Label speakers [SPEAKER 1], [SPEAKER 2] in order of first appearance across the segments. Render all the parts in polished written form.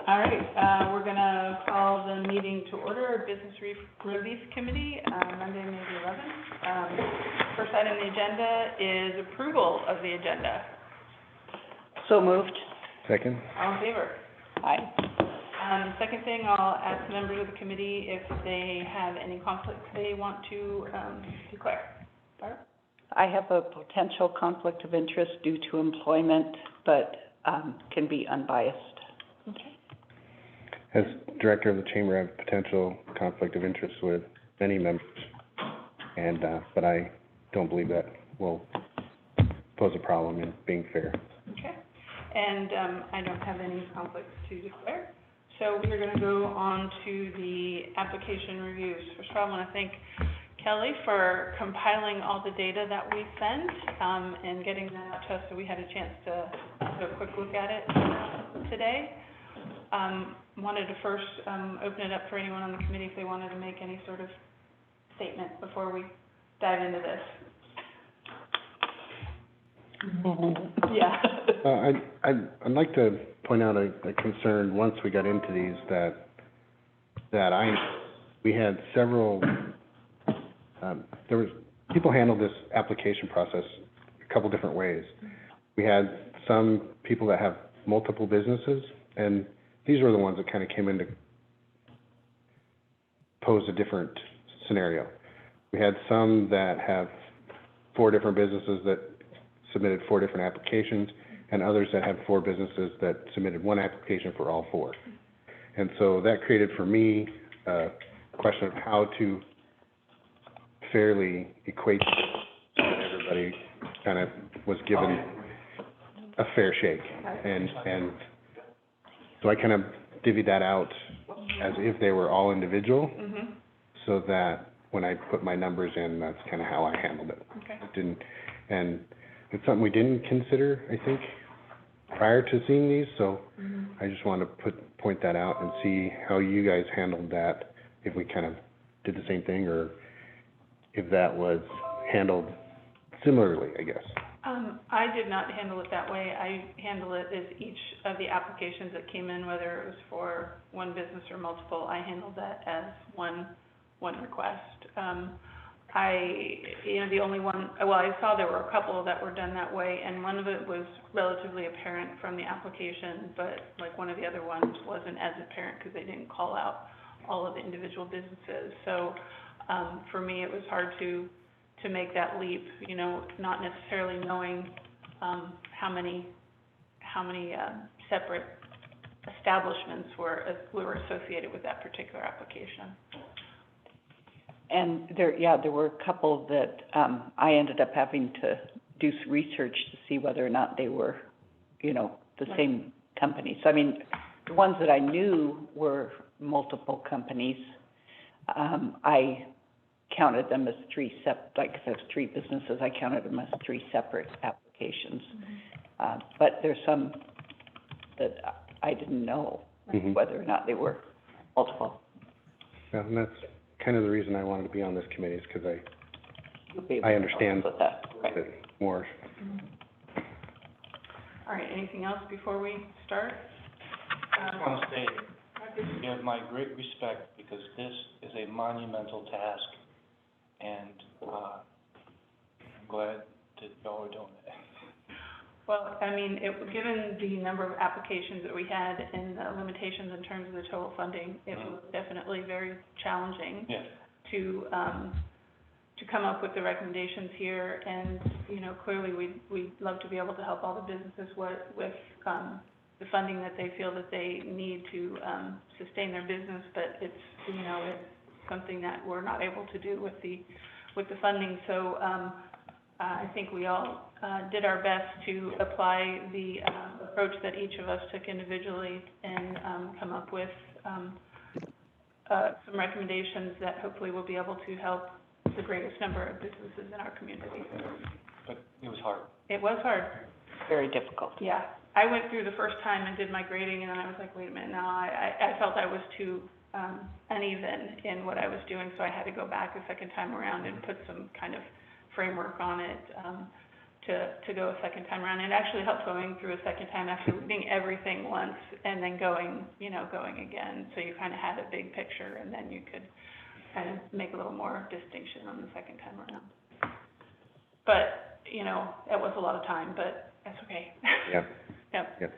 [SPEAKER 1] All right, we're gonna call the meeting to order, Business Relief Committee, Monday, May the 11th. First item on the agenda is approval of the agenda.
[SPEAKER 2] So moved.
[SPEAKER 3] Second?
[SPEAKER 1] All in favor?
[SPEAKER 2] Aye.
[SPEAKER 1] Second thing, I'll ask members of the committee if they have any conflicts they want to, declare. Barb?
[SPEAKER 2] I have a potential conflict of interest due to employment, but, can be unbiased.
[SPEAKER 1] Okay.
[SPEAKER 3] As director of the chamber, I have potential conflict of interest with many members, and, but I don't believe that will pose a problem in being fair.
[SPEAKER 1] Okay. And, I don't have any conflicts to declare. So we are gonna go on to the application reviews. First of all, I wanna thank Kelly for compiling all the data that we sent, and getting that out to us so we had a chance to do a quick look at it today. Wanted to first, open it up for anyone on the committee if they wanted to make any sort of statement before we dive into this. Yeah.
[SPEAKER 3] I'd like to point out a concern once we got into these we had several, people handled this application process a couple different ways. We had some people that have multiple businesses, and these were the ones that kind of came in to pose a different scenario. We had some that have 4 different businesses that submitted 4 different applications, and others that have 4 businesses that submitted 1 application for all 4. And so that created for me a question of how to fairly equate so that everybody kind of was given a fair shake. And so I kind of divvied that out as if they were all individual, so that when I put my numbers in, that's kind of how I handled it.
[SPEAKER 1] Okay.
[SPEAKER 3] And it's something we didn't consider, I think, prior to seeing these, so I just wanted to point that out and see how you guys handled that, if we kind of did the same thing, or if that was handled similarly, I guess.
[SPEAKER 1] I did not handle it that way. I handle it as each of the applications that came in, whether it was for one business or multiple, I handled that as one request. The only one, I saw there were a couple that were done that way, and one of it was relatively apparent from the application, but like one of the other ones wasn't as apparent because they didn't call out all of the individual businesses. So, for me, it was hard to make that leap, not necessarily knowing, how many separate establishments were associated with that particular application.
[SPEAKER 2] And there were a couple that, I ended up having to do some research to see whether or not they were, the same company. So, the ones that I knew were multiple companies, I counted them as 3 like if there's 3 businesses, I counted them as 3 separate applications. But there's some that I didn't know whether or not they were multiple.
[SPEAKER 3] Yeah, and that's kind of the reason I wanted to be on this committee, is because I understand it more.
[SPEAKER 1] All right, anything else before we start?
[SPEAKER 4] I just want to say, you have my great respect, because this is a monumental task, and I'm glad that y'all are doing it.
[SPEAKER 1] Well, given the number of applications that we had and the limitations in terms of the total funding, it was definitely very challenging to come up with the recommendations here. And, clearly we'd love to be able to help all the businesses with the funding that they feel that they need to sustain their business, but it's something that we're not able to do with the funding. So I think we all did our best to apply the approach that each of us took individually and come up with some recommendations that hopefully will be able to help the greatest number of businesses in our community.
[SPEAKER 4] But it was hard.
[SPEAKER 1] It was hard.
[SPEAKER 2] Very difficult.
[SPEAKER 1] Yeah. I went through the first time and did my grading, and then I was like, wait a minute, now I felt I was too uneven in what I was doing, so I had to go back a second time around and put some kind of framework on it to go a second time around. It actually helps going through a second time after reading everything once and then going again. So you kind of had a big picture, and then you could kind of make a little more distinction on the second time around. But, it was a lot of time, but that's okay.
[SPEAKER 3] Yeah.
[SPEAKER 1] Yep.
[SPEAKER 3] Yep.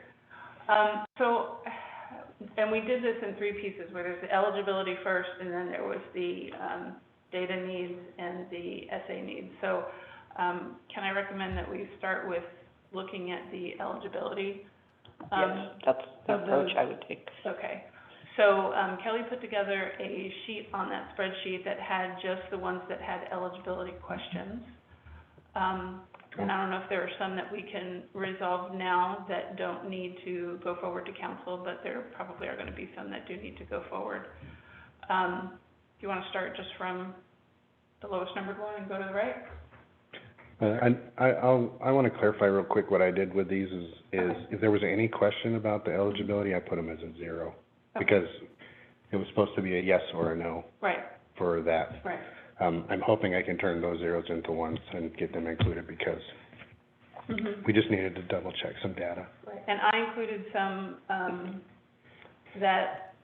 [SPEAKER 1] And we did this in three pieces, where there's the eligibility first, and then there was the, data needs and the essay needs. So, can I recommend that we start with looking at the eligibility?
[SPEAKER 2] Yes, that's the approach I would take.
[SPEAKER 1] Okay. So, Kelly put together a sheet on that spreadsheet that had just the ones that had eligibility questions. And I don't know if there are some that we can resolve now that don't need to go forward to council, but there probably are gonna be some that do need to go forward. Do you wanna start just from the lowest numbered one and go to the right?
[SPEAKER 3] I want to clarify real quick what I did with these is if there was any question about the eligibility, I put them as a 0.
[SPEAKER 1] Okay.
[SPEAKER 3] Because it was supposed to be a yes or a no
[SPEAKER 1] Right,
[SPEAKER 3] for that.
[SPEAKER 1] right.
[SPEAKER 3] I'm hoping I can turn those zeros into ones and get them included because we just needed to double check some data.
[SPEAKER 1] Right. And I included some, that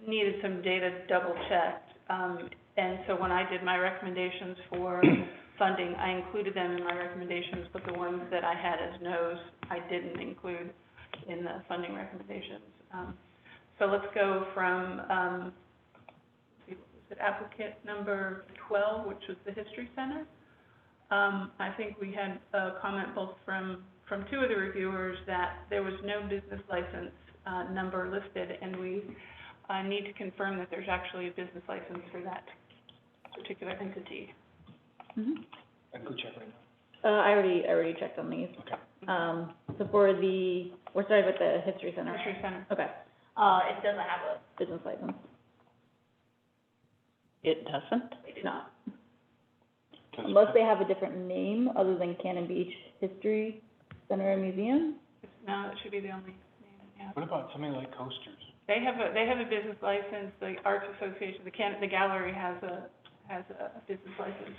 [SPEAKER 1] needed some data double checked. And so when I did my recommendations for funding, I included them in my recommendations, but the ones that I had as no's, I didn't include in the funding recommendations. So let's go from, was it applicant number 12, which was the History Center? I think we had a comment both from two of the reviewers that there was no business license, number listed, and we, need to confirm that there's actually a business license for that particular entity.
[SPEAKER 4] I can go check right now.
[SPEAKER 5] I already checked on these.
[SPEAKER 4] Okay.
[SPEAKER 5] So we're starting with the History Center.
[SPEAKER 1] History Center.
[SPEAKER 5] Okay. It doesn't have a business license.
[SPEAKER 2] It doesn't?
[SPEAKER 5] They do not. Unless they have a different name other than Cannon Beach History Center and Museum.
[SPEAKER 1] No, that should be the only name, yeah.
[SPEAKER 4] What about something like Coasters?
[SPEAKER 1] They have a business license, the Arts Association, the gallery has a business license.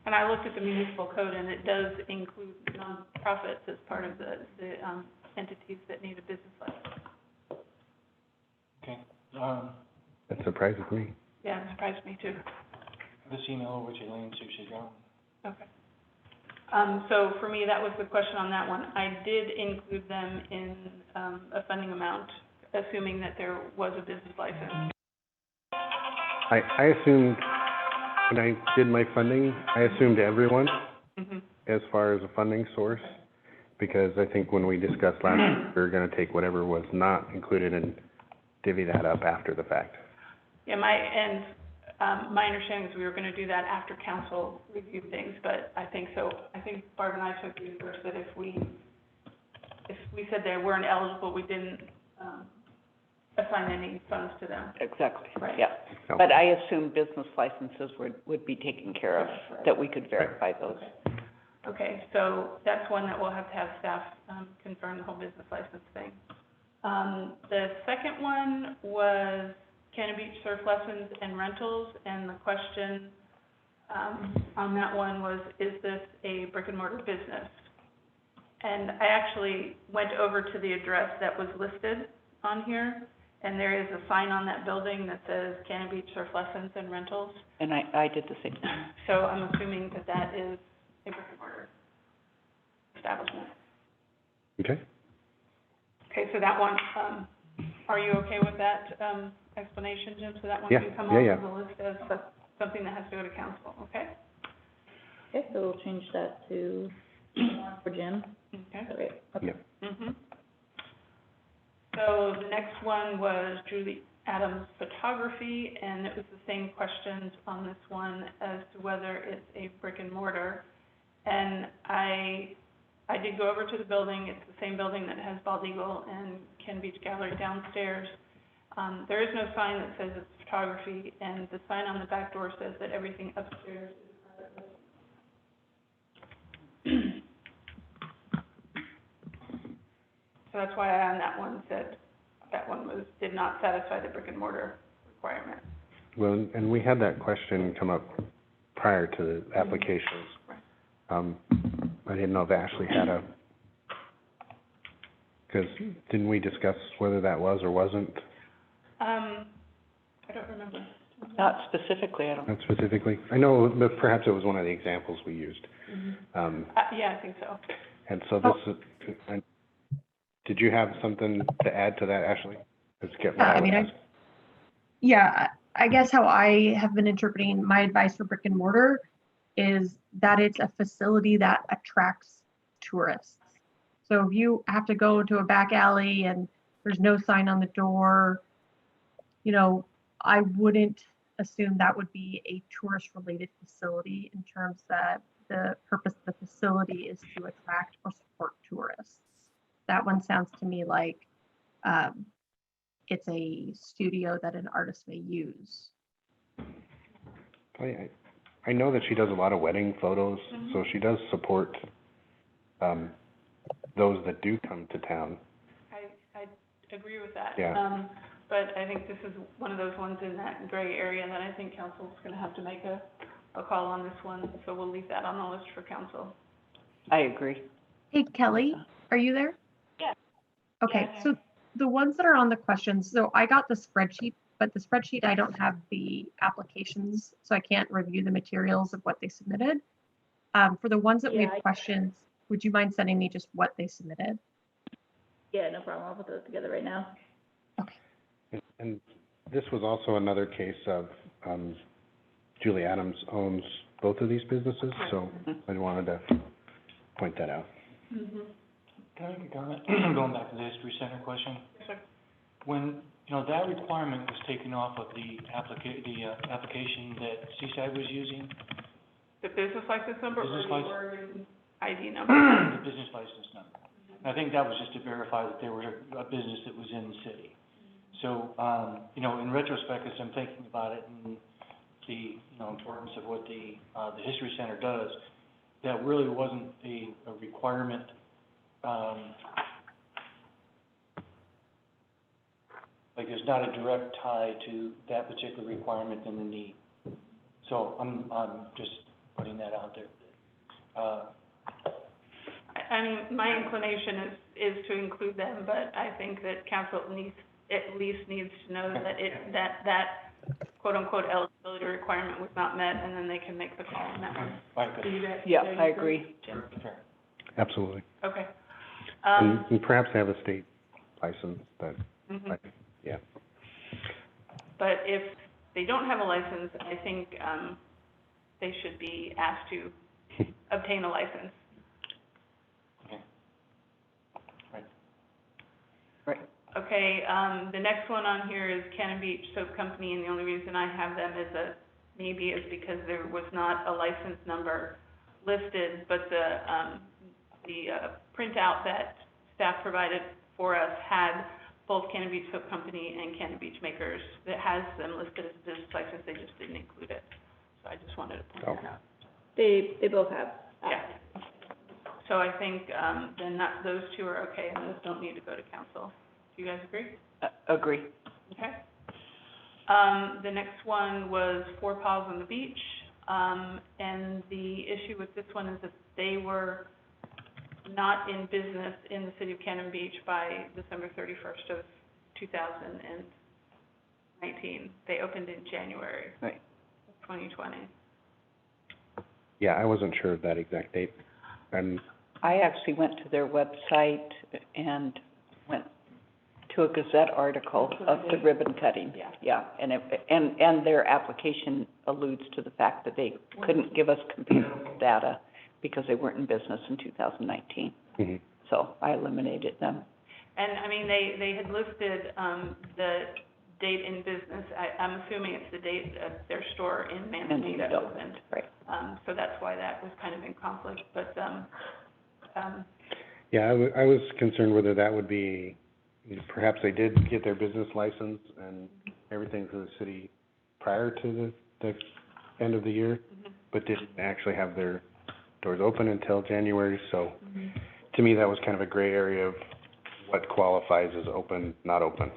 [SPEAKER 1] And I looked at the municipal code, and it does include nonprofits as part of the entities that need a business license.
[SPEAKER 4] Okay,
[SPEAKER 3] That surprises me.
[SPEAKER 1] Yeah, it surprised me too.
[SPEAKER 4] this email over to Elaine, see if she's got one.
[SPEAKER 1] Okay. So for me, that was the question on that one. I did include them in, a funding amount, assuming that there was a business license.
[SPEAKER 3] I assumed, when I did my funding, I assumed everyone as far as a funding source, because I think when we discussed last week, we were gonna take whatever was not included and divvy that up after the fact.
[SPEAKER 1] Yeah, my understanding is we were gonna do that after council reviewed things, but I think Barb and I took the approach that if we said they weren't eligible, we didn't, assign any funds to them.
[SPEAKER 2] Exactly,
[SPEAKER 1] Right.
[SPEAKER 2] yeah.
[SPEAKER 3] No.
[SPEAKER 2] But I assume business licenses would be taken care of,
[SPEAKER 1] Right.
[SPEAKER 2] that we could verify those.
[SPEAKER 1] Okay, so that's one that we'll have to have staff, confirm the whole business license thing. The second one was Cannon Beach Surf Lessons and Rentals, and the question, on that one was, is this a brick and mortar business? And I actually went over to the address that was listed on here, and there is a sign on that building that says Cannon Beach Surf Lessons and Rentals.
[SPEAKER 2] And I did the same thing.
[SPEAKER 1] So I'm assuming that that is a brick and mortar establishment.
[SPEAKER 3] Okay?
[SPEAKER 1] Okay, so that one, are you okay with that, explanation, Jim? So that one
[SPEAKER 3] Yeah,
[SPEAKER 1] can come
[SPEAKER 3] yeah,
[SPEAKER 1] off of the list as something that has to go to council, okay?
[SPEAKER 5] Okay, so we'll change that to, for Jim.
[SPEAKER 1] Okay.
[SPEAKER 5] Is that right? Okay.
[SPEAKER 3] Yep.
[SPEAKER 1] So the next one was Julie Adams Photography, and it was the same questions on this one as to whether it's a brick and mortar. And I did go over to the building. It's the same building that has Bald Eagle and Cannon Beach Gallery downstairs. There is no sign that says it's photography, and the sign on the back door says that everything upstairs is private. So that's why I, on that one, said that one did not satisfy the brick and mortar requirement.
[SPEAKER 3] Well, and we had that question come up prior to the applications.
[SPEAKER 1] Right.
[SPEAKER 3] I didn't know if Ashley had a, because didn't we discuss whether that was or wasn't,
[SPEAKER 1] I don't remember.
[SPEAKER 2] Not specifically, I don't.
[SPEAKER 3] not specifically? I know, but perhaps it was one of the examples we used.
[SPEAKER 1] Yeah, I think so.
[SPEAKER 3] And so this is, and did you have something to add to that, Ashley? Let's get what
[SPEAKER 6] Yeah,
[SPEAKER 3] I
[SPEAKER 6] I
[SPEAKER 3] would
[SPEAKER 6] mean,
[SPEAKER 3] ask.
[SPEAKER 6] Yeah, I guess how I have been interpreting my advice for brick and mortar is that it's a facility that attracts tourists. So if you have to go to a back alley and there's no sign on the door, you know, I wouldn't assume that would be a tourist related facility in terms that the purpose of the facility is to attract or support tourists. That one sounds to me like it's a studio that an artist may use.
[SPEAKER 3] I know that she does a lot of wedding photos, so she does support, those that do come to town.
[SPEAKER 1] I agree with that.
[SPEAKER 3] Yeah.
[SPEAKER 1] But I think this is one of those ones in that gray area that I think council's gonna have to make a call on this one, so we'll leave that on the list for council.
[SPEAKER 2] I agree.
[SPEAKER 6] Hey, Kelly, are you there?
[SPEAKER 1] Yeah.
[SPEAKER 6] Okay,
[SPEAKER 1] Yeah.
[SPEAKER 6] so the ones that are on the questions, so I got the spreadsheet, but the spreadsheet, I don't have the applications, so I can't review the materials of what they submitted. For the ones that we
[SPEAKER 5] Yeah,
[SPEAKER 6] have questions, would you mind sending me just what they submitted?
[SPEAKER 5] Yeah, no problem, I'll put those together right now.
[SPEAKER 3] And this was also another case of, Julie Adams owns both of these businesses, so I wanted to point that out.
[SPEAKER 1] Mm-hmm.
[SPEAKER 4] Can I make a comment? Going back to the History Center question?
[SPEAKER 1] Sure.
[SPEAKER 4] When, that requirement was taken off of the application that Seaside was using,
[SPEAKER 1] The business license number or
[SPEAKER 4] Business
[SPEAKER 1] the
[SPEAKER 4] license.
[SPEAKER 1] Oregon ID number?
[SPEAKER 4] the business license number. I think that was just to verify that there was a business that was in the city. So, in retrospect, as I'm thinking about it and the, importance of what the History Center does, that really wasn't a requirement, like there's not a direct tie to that particular requirement and the need. So I'm just putting that out there.
[SPEAKER 1] I mean, my inclination is to include them, but I think that council at least needs to know that that quote-unquote eligibility requirement was not met, and then they can make the call on that one.
[SPEAKER 4] Right, good.
[SPEAKER 1] Do you guys-
[SPEAKER 2] Yeah,
[SPEAKER 1] do you
[SPEAKER 2] I agree.
[SPEAKER 1] Jim?
[SPEAKER 4] Fair.
[SPEAKER 3] Absolutely.
[SPEAKER 1] Okay.
[SPEAKER 3] And perhaps they have a state license that,
[SPEAKER 1] Mhm.
[SPEAKER 3] yeah.
[SPEAKER 1] But if they don't have a license, I think, they should be asked to obtain a license.
[SPEAKER 4] Okay. Right.
[SPEAKER 2] Right.
[SPEAKER 1] Okay, the next one on here is Cannon Beach Soap Company, and the only reason I have them as a maybe is because there was not a license number listed, but the printout that staff provided for us had both Cannon Beach Soap Company and Cannon Beach Makers that has them listed as business license, they just didn't include it. So I just wanted to point that out.
[SPEAKER 5] They both have.
[SPEAKER 1] Yeah. So I think, then those two are okay, and those don't need to go to council. Do you guys agree?
[SPEAKER 2] Agree.
[SPEAKER 1] Okay. The next one was Four Paws on the Beach, and the issue with this one is that they were not in business in the city of Cannon Beach by December 31st of 2019. They opened in January.
[SPEAKER 2] Right.
[SPEAKER 1] 2020.
[SPEAKER 3] Yeah, I wasn't sure of that exact date. And
[SPEAKER 2] I actually went to their website and went to a Gazette article of the ribbon cutting.
[SPEAKER 1] Yeah.
[SPEAKER 2] Yeah, and their application alludes to the fact that they couldn't give us comparable data because they weren't in business in 2019.
[SPEAKER 3] mhm.
[SPEAKER 2] So I eliminated them.
[SPEAKER 1] And, I mean, they had listed, the date in business, I'm assuming it's the date of their store in Manteca
[SPEAKER 2] Manteca.
[SPEAKER 1] opened.
[SPEAKER 2] Right.
[SPEAKER 1] So that's why that was kind of in conflict, but,
[SPEAKER 3] Yeah, I was concerned whether that would be, perhaps they did get their business license and everything for the city prior to the end of the year, but didn't actually have their doors open until January, so to me, that was kind of a gray area of what qualifies as open, not open.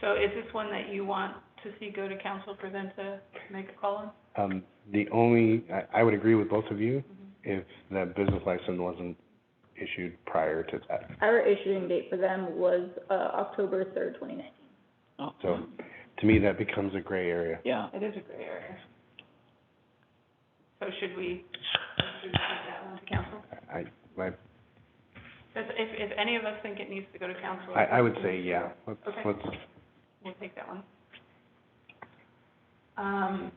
[SPEAKER 1] so is this one that you want to see go to council for them to make a call on?
[SPEAKER 3] I would agree with both of you, if that business license wasn't issued prior to that.
[SPEAKER 5] Our issuing date for them was, October 3rd, 2019.
[SPEAKER 2] Oh,
[SPEAKER 3] So, to me, that becomes a gray area.
[SPEAKER 2] yeah.
[SPEAKER 1] It is a gray area. So should we take that one to council? Because if any of us think it needs to go to council.
[SPEAKER 3] I would say, yeah, let's,
[SPEAKER 1] Okay. We'll take that one.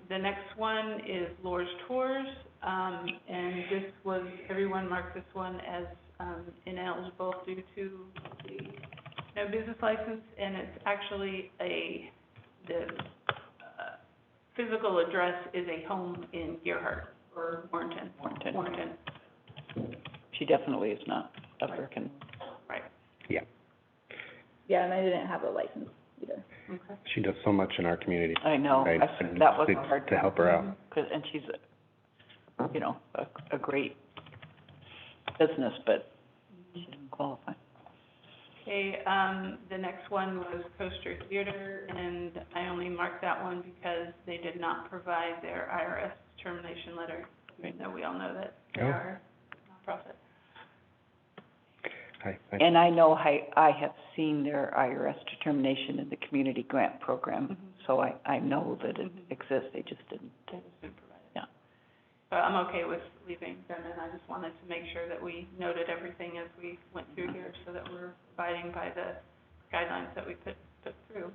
[SPEAKER 1] The next one is Lore's Tours, and this was, everyone marked this one as, ineligible due to the no business license, and it's actually the physical address is a home in Gerhardt, or Warrenton.
[SPEAKER 2] Warrenton. She definitely is not a Bricken.
[SPEAKER 1] Right.
[SPEAKER 3] Yeah,
[SPEAKER 5] Yeah, and I didn't have a license either.
[SPEAKER 1] Okay.
[SPEAKER 3] she does so much in our community.
[SPEAKER 2] I know,
[SPEAKER 3] Right,
[SPEAKER 2] that was
[SPEAKER 3] it's
[SPEAKER 2] hard.
[SPEAKER 3] to help her out.
[SPEAKER 2] 'Cause, and she's, you know, a great business, but she didn't qualify.
[SPEAKER 1] Okay, the next one was Coaster Theater, and I only marked that one because they did not provide their IRS termination letter, even though we all know that they
[SPEAKER 3] Oh.
[SPEAKER 1] are nonprofit.
[SPEAKER 2] And I know I have seen their IRS determination in the community grant program, so I know that it exists, they just didn't.
[SPEAKER 1] They just didn't provide it.
[SPEAKER 2] Yeah.
[SPEAKER 1] But I'm okay with leaving them, and I just wanted to make sure that we noted everything as we went through here, so that we're abiding by the guidelines that we put through.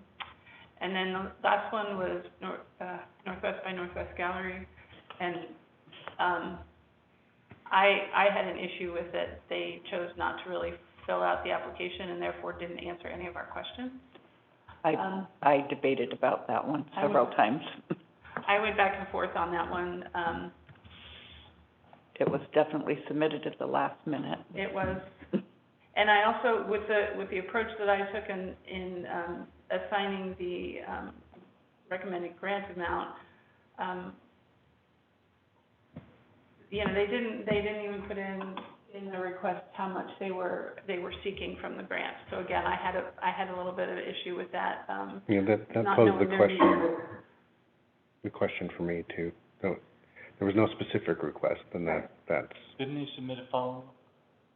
[SPEAKER 1] And then the last one was Northwest by Northwest Gallery, and, I had an issue with it. They chose not to really fill out the application and therefore didn't answer any of our questions.
[SPEAKER 2] I debated about that one
[SPEAKER 1] I
[SPEAKER 2] several
[SPEAKER 1] would-
[SPEAKER 2] times.
[SPEAKER 1] I went back and forth on that one.
[SPEAKER 2] It was definitely submitted at the last minute.
[SPEAKER 1] It was, and I also, with the approach that I took in assigning the, recommended grant amount, you know, they didn't even put in the request how much they were seeking from the grant. So again, I had a little bit of an issue with that,
[SPEAKER 3] Yeah, that
[SPEAKER 1] not
[SPEAKER 3] posed
[SPEAKER 1] knowing
[SPEAKER 3] the
[SPEAKER 1] their needs.
[SPEAKER 3] question for me too. So, there was no specific request, and that's,
[SPEAKER 4] Didn't they submit a follow-up?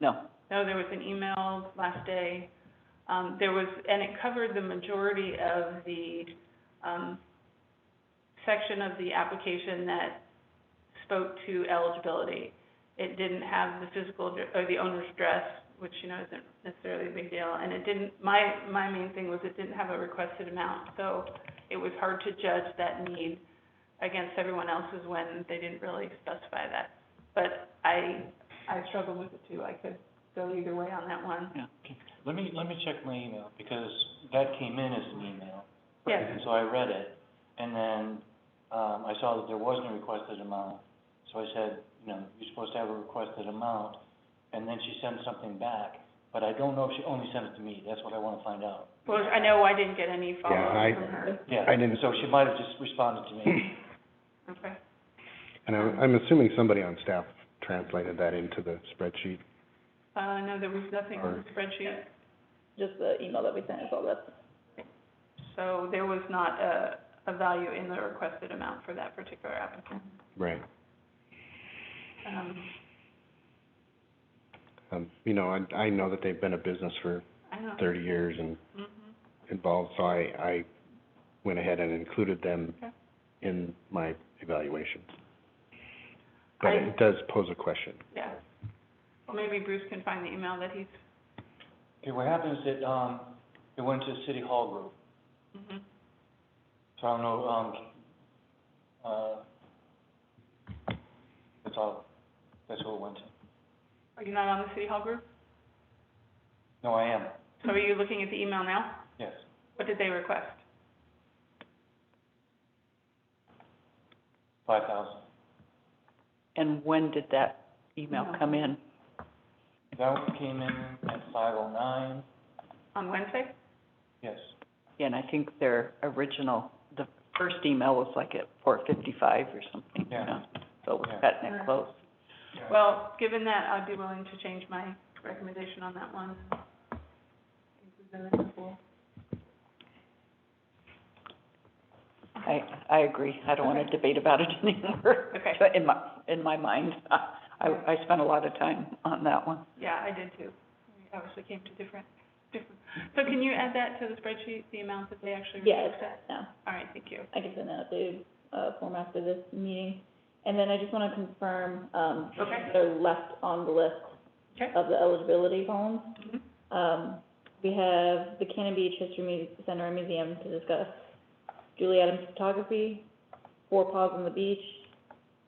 [SPEAKER 2] No,
[SPEAKER 1] No, there was an email last day. There was, and it covered the majority of the, section of the application that spoke to eligibility. It didn't have the physical, or the owner's address, which, you know, isn't necessarily a big deal. And it didn't, my main thing was it didn't have a requested amount. So it was hard to judge that need against everyone else's when they didn't really specify that. But I struggled with it too. I could go either way on that one.
[SPEAKER 2] yeah.
[SPEAKER 4] Let me check my email, because that came in as an email.
[SPEAKER 1] Yes.
[SPEAKER 4] And so I read it, and then, I saw that there wasn't a requested amount. So I said, you know, you're supposed to have a requested amount, and then she sent something back. But I don't know if she only sent it to me, that's what I wanna find out.
[SPEAKER 1] Well, I know I didn't get any follow-up from her.
[SPEAKER 4] Yeah,
[SPEAKER 3] I didn't-
[SPEAKER 4] so she might have just responded to me.
[SPEAKER 1] Okay.
[SPEAKER 3] and I'm assuming somebody on staff translated that into the spreadsheet.
[SPEAKER 1] No, there was nothing on the spreadsheet.
[SPEAKER 5] Just the email that we sent is all that.
[SPEAKER 1] So there was not a value in the requested amount for that particular applicant.
[SPEAKER 3] Right.
[SPEAKER 1] Um,
[SPEAKER 3] You know, I know that they've been a business for
[SPEAKER 1] I know.
[SPEAKER 3] 30 years and involved, so I went ahead and included them
[SPEAKER 1] Okay.
[SPEAKER 3] in my evaluation. But it does pose a question.
[SPEAKER 1] Yeah. Well, maybe Bruce can find the email that he's,
[SPEAKER 4] Okay, what happened is that, it went to City Hall Group, so I don't know, that's who it went to.
[SPEAKER 1] are you not on the City Hall group?
[SPEAKER 4] No, I am,
[SPEAKER 1] So are you looking at the email now?
[SPEAKER 4] yes.
[SPEAKER 1] What did they request?
[SPEAKER 4] 5,000.
[SPEAKER 2] And when did that email come in?
[SPEAKER 4] That one came in at 5:09,
[SPEAKER 1] On Wednesday?
[SPEAKER 4] yes.
[SPEAKER 2] Yeah, and I think their original, the first email was like at 4:55 or something, you
[SPEAKER 4] Yeah.
[SPEAKER 2] know? So it was
[SPEAKER 4] Yeah.
[SPEAKER 2] cutting it close.
[SPEAKER 1] Well, given that, I'd be willing to change my recommendation on that one. Include them in the pool.
[SPEAKER 2] I agree, I don't wanna debate about it anymore.
[SPEAKER 1] Okay.
[SPEAKER 2] But in my mind, I spent a lot of time on that one.
[SPEAKER 1] Yeah, I did too. We obviously came to different, so can you add that to the spreadsheet, the amount that they actually
[SPEAKER 5] Yeah,
[SPEAKER 1] received?
[SPEAKER 5] it's, no,
[SPEAKER 1] All right, thank you.
[SPEAKER 5] I can send an updated, form after this meeting. And then I just wanna confirm,
[SPEAKER 1] Okay.
[SPEAKER 5] they're left on the list
[SPEAKER 1] Okay.
[SPEAKER 5] of the eligibility columns.
[SPEAKER 1] Mhm.
[SPEAKER 5] We have the Cannon Beach History Center and Museum to discuss, Julie Adams Photography, Four Paws on the Beach,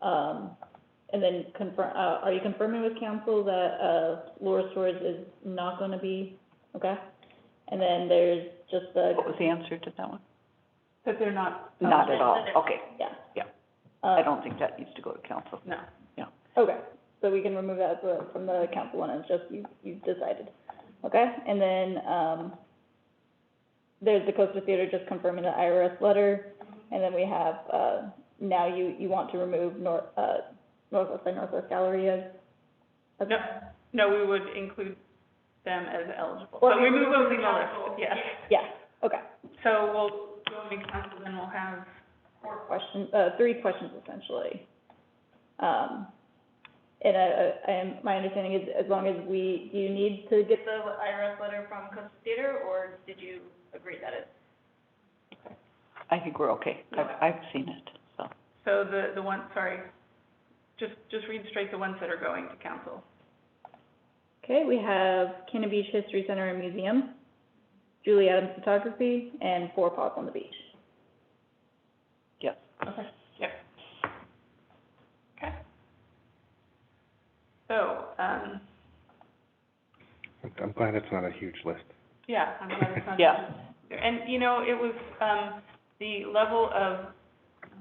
[SPEAKER 5] and then are you confirming with council that, Laura Storage is not gonna be, okay? And then there's just the,
[SPEAKER 2] What was the answer to that one?
[SPEAKER 1] That they're not.
[SPEAKER 2] Not at all, okay.
[SPEAKER 5] yeah.
[SPEAKER 2] Yeah. I don't think that needs to go to council.
[SPEAKER 1] No.
[SPEAKER 5] Okay, so we can remove that from the council one, it's just you've decided, okay? And then, there's the Costa Theater just confirming the IRS letter, and then we have, now you want to remove Northwest by Northwest Gallery as.
[SPEAKER 1] No, we would include them as eligible.
[SPEAKER 5] Or
[SPEAKER 1] So remove
[SPEAKER 5] remove
[SPEAKER 1] them
[SPEAKER 5] them
[SPEAKER 1] from the list, yes.
[SPEAKER 5] Yeah, okay.
[SPEAKER 1] So we'll go to council, then we'll have,
[SPEAKER 5] Three questions essentially. And my understanding is as long as do you need to get the IRS letter from Costa Theater, or did you agree that it's?
[SPEAKER 2] I think we're okay. I've seen it, so.
[SPEAKER 1] so the one, sorry, just read straight the ones that are going to council.
[SPEAKER 5] Okay, we have Cannon Beach History Center and Museum, Julie Adams Photography, and Four Paws on the Beach.
[SPEAKER 2] Yes.
[SPEAKER 1] Okay. Yep. Okay. So,
[SPEAKER 3] I'm glad it's not a huge list.
[SPEAKER 1] yeah, I'm glad it's not.
[SPEAKER 2] Yeah.
[SPEAKER 1] And, you know, it was, the level of,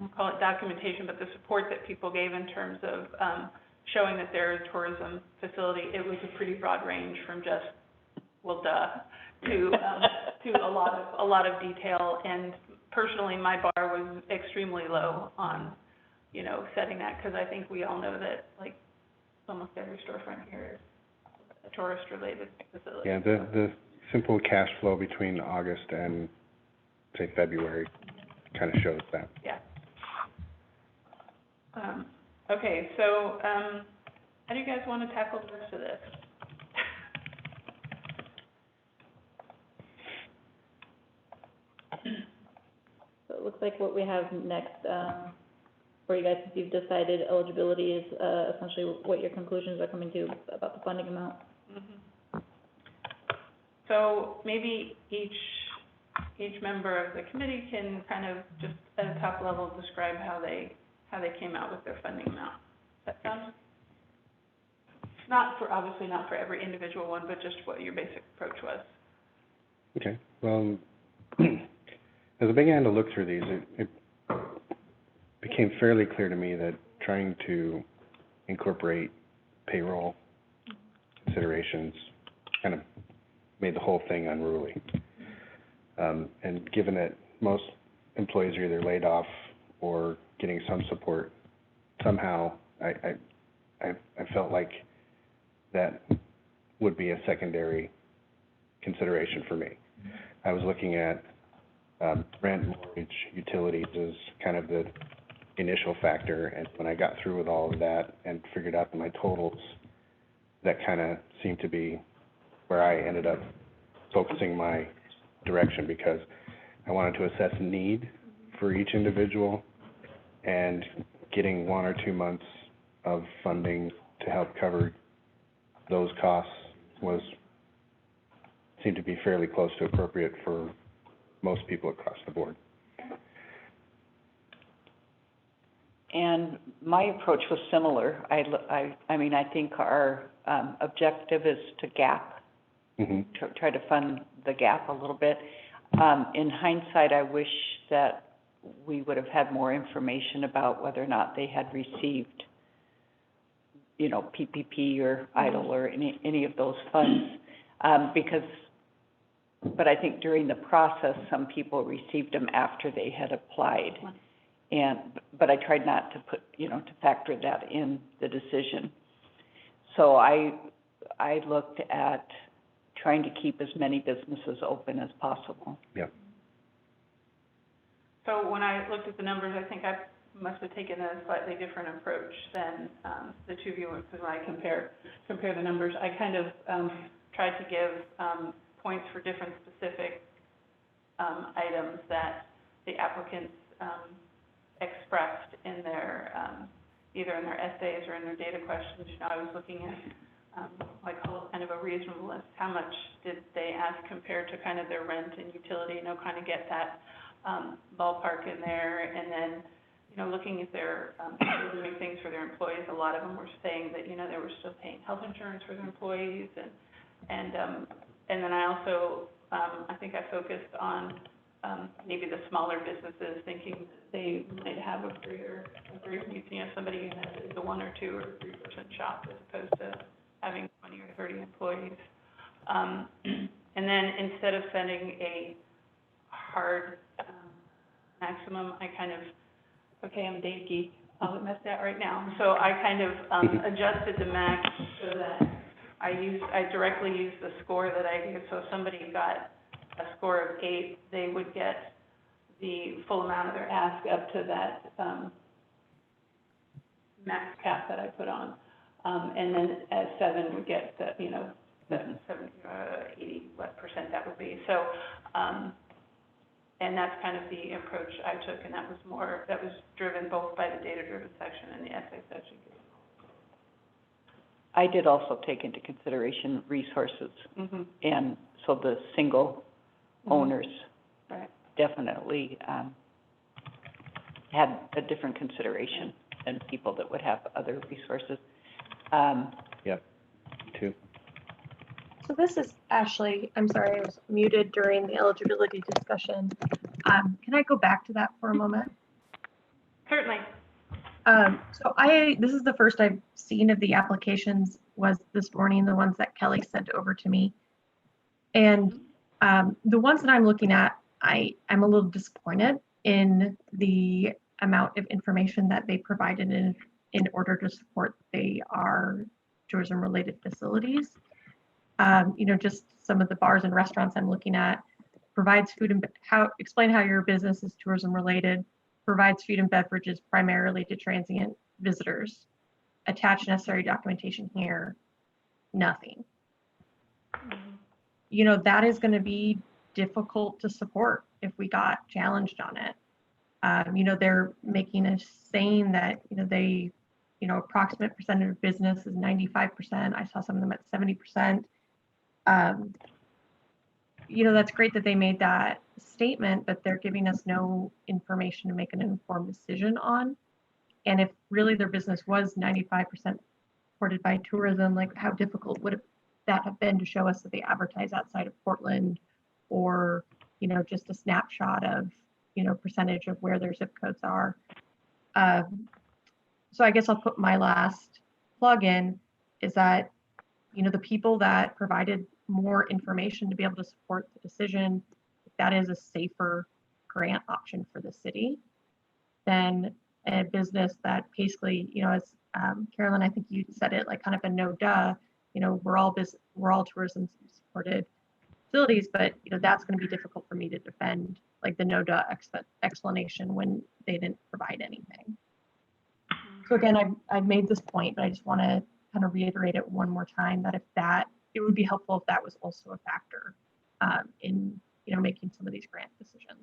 [SPEAKER 1] I'll call it documentation, but the support that people gave in terms of, showing that they're a tourism facility, it was a pretty broad range from just, well, duh, to a lot of detail. And personally, my bar was extremely low on, you know, setting that, because I think we all know that, like, almost every storefront here is a tourist-related facility.
[SPEAKER 3] Yeah, the simple cash flow between August and, say, February kind of shows that.
[SPEAKER 1] Yeah. Okay, so, how do you guys want to tackle the rest of this?
[SPEAKER 5] So it looks like what we have next, for you guys, if you've decided eligibility is, essentially what your conclusions are coming to about the funding amount.
[SPEAKER 1] Mhm. So maybe each member of the committee can kind of just at a top level describe how they came out with their funding amount. Does that sound? Obviously not for every individual one, but just what your basic approach was.
[SPEAKER 3] Okay, well, as I began to look through these, it became fairly clear to me that trying to incorporate payroll considerations kind of made the whole thing unruly. And given that most employees are either laid off or getting some support, somehow I felt like that would be a secondary consideration for me. I was looking at rent, mortgage, utilities as kind of the initial factor, and when I got through with all of that and figured out my totals, that kind of seemed to be where I ended up focusing my direction, because I wanted to assess need for each individual, and getting 1 or 2 months of funding to help cover those costs seemed to be fairly close to appropriate for most people across the board.
[SPEAKER 2] And my approach was similar. I mean, I think our, objective is to gap, try to fund the gap a little bit. In hindsight, I wish that we would have had more information about whether or not they had received, you know, PPP or EIDL or any of those funds, but I think during the process, some people received them after they had applied. But I tried not to put, you know, to factor that in the decision. So I looked at trying to keep as many businesses open as possible.
[SPEAKER 3] Yep.
[SPEAKER 1] So when I looked at the numbers, I think I must have taken a slightly different approach than, the two of you, because when I compare the numbers, I kind of, tried to give, points for different specific, items that the applicants, expressed in their, either in their essays or in their data questions. You know, I was looking at, like, kind of a reasonableness, how much did they ask compared to kind of their rent and utility, you know, kind of get that, ballpark in there. And then, you know, looking at their, doing things for their employees, a lot of them were saying that, you know, they were still paying health insurance for their employees. And then I also, I think I focused on, maybe the smaller businesses, thinking that they might have a greater needs, you know, somebody that is a 1 or 2 or 3-person shop as opposed to having 20 or 30 employees. And then instead of setting a hard, maximum, I kind of, okay, I'm a Dave geek, I'll admit that right now. So I kind of, adjusted the max so that I directly used the score that I gave. So if somebody got a score of 8, they would get the full amount of their ask up to that, max cap that I put on. And then at 7 would get the, you know, the 80% that would be. So, and that's kind of the approach I took, and that was driven both by the data-driven section and the essay section.
[SPEAKER 2] I did also take into consideration resources,
[SPEAKER 1] Mm-hmm.
[SPEAKER 2] and so the single owners
[SPEAKER 1] Right.
[SPEAKER 2] definitely, had a different consideration than people that would have other resources.
[SPEAKER 3] Too.
[SPEAKER 6] So this is Ashley. I'm sorry, I was muted during the eligibility discussion. Can I go back to that for a moment?
[SPEAKER 1] Certainly.
[SPEAKER 6] So this is the first I've seen of the applications was this morning, the ones that Kelly sent over to me. And the ones that I'm looking at, I'm a little disappointed in the amount of information that they provided in order to support they are tourism-related facilities. You know, just some of the bars and restaurants I'm looking at provides food and explain how your business is tourism-related, provides food and beverages primarily to transient visitors, attach necessary documentation here, nothing. You know, that is going to be difficult to support if we got challenged on it. You know, they're making a saying that, you know, approximate percentage of business is 95%. I saw some of them at 70%. You know, that's great that they made that statement, but they're giving us no information to make an informed decision on. And if really their business was 95% supported by tourism, like how difficult would that have been to show us that they advertise outside of Portland, or, you know, just a snapshot of, you know, percentage of where their zip codes are. So I guess I'll put my last plug in is that, you know, the people that provided more information to be able to support the decision, if that is a safer grant option for the city than a business that basically, you know, as Carolyn, I think you said it, like kind of a no duh, you know, we're all tourism supported facilities, but, you know, that's going to be difficult for me to defend, like the no duh explanation when they didn't provide anything. So again, I've made this point, but I just want to kind of reiterate it one more time that it would be helpful if that was also a factor in, you know, making some of these grant decisions.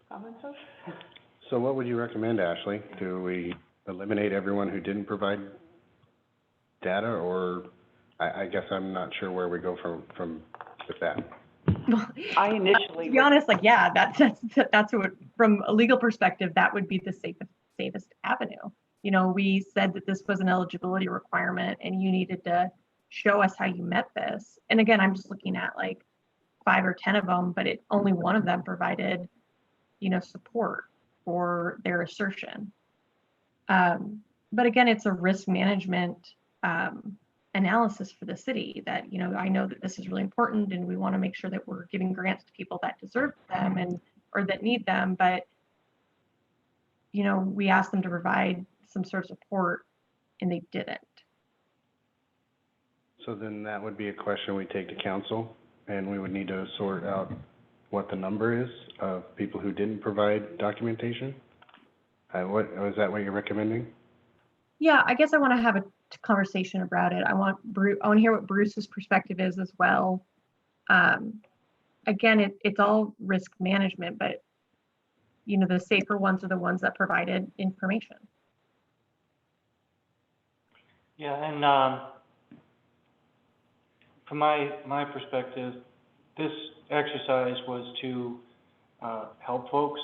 [SPEAKER 1] Comments?
[SPEAKER 3] So what would you recommend, Ashley? Do we eliminate everyone who didn't provide data, or I guess I'm not sure where we go from with that.
[SPEAKER 2] I initially,
[SPEAKER 6] To be honest, like, yeah, that's what, from a legal perspective, that would be the safest avenue. You know, we said that this was an eligibility requirement and you needed to show us how you met this. And again, I'm just looking at like 5 or 10 of them, but only one of them provided, you know, support for their assertion. But again, it's a risk management analysis for the city that, you know, I know that this is really important and we want to make sure that we're giving grants to people that deserve them or that need them, but, you know, we asked them to provide some sort of support and they didn't.
[SPEAKER 3] So then that would be a question we take to council, and we would need to sort out what the number is of people who didn't provide documentation? Is that what you're recommending?
[SPEAKER 6] Yeah, I guess I want to have a conversation about it. I want to hear what Bruce's perspective is as well. Again, it's all risk management, but you know, the safer ones are the ones that provided information.
[SPEAKER 4] Yeah, and from my perspective, this exercise was to help folks,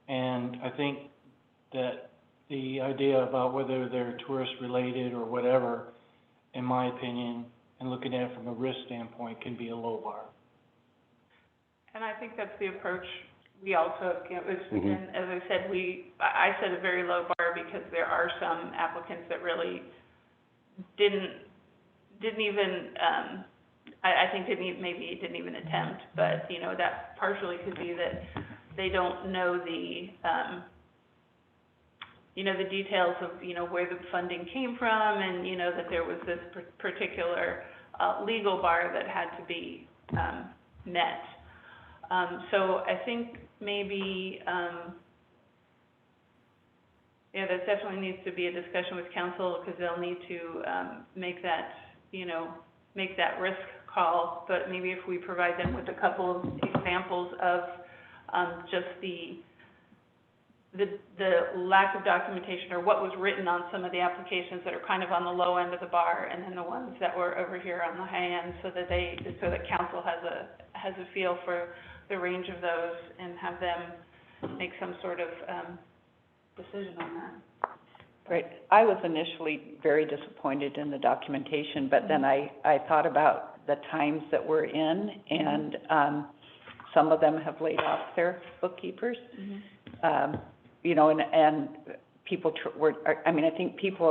[SPEAKER 4] and I think that the idea about whether they're tourist related or whatever, in my opinion, and looking at it from a risk standpoint, can be a low bar.
[SPEAKER 1] And I think that's the approach we all took. It was, and as I said, I set a very low bar because there are some applicants that really didn't even, maybe didn't even attempt, but, you know, that partially could be that they don't know the, you know, the details of, you know, where the funding came from, and, you know, that there was this particular legal bar that had to be met. So I think maybe, yeah, there definitely needs to be a discussion with council, because they'll need to make that, you know, make that risk call. But maybe if we provide them with a couple of examples of just the lack of documentation, or what was written on some of the applications that are kind of on the low end of the bar, and then the ones that were over here on the high end, so that council has a feel for the range of those, and have them make some sort of decision on that.
[SPEAKER 2] Right. I was initially very disappointed in the documentation, but then I thought about the times that we're in, and some of them have laid off their bookkeepers. You know, and people I think people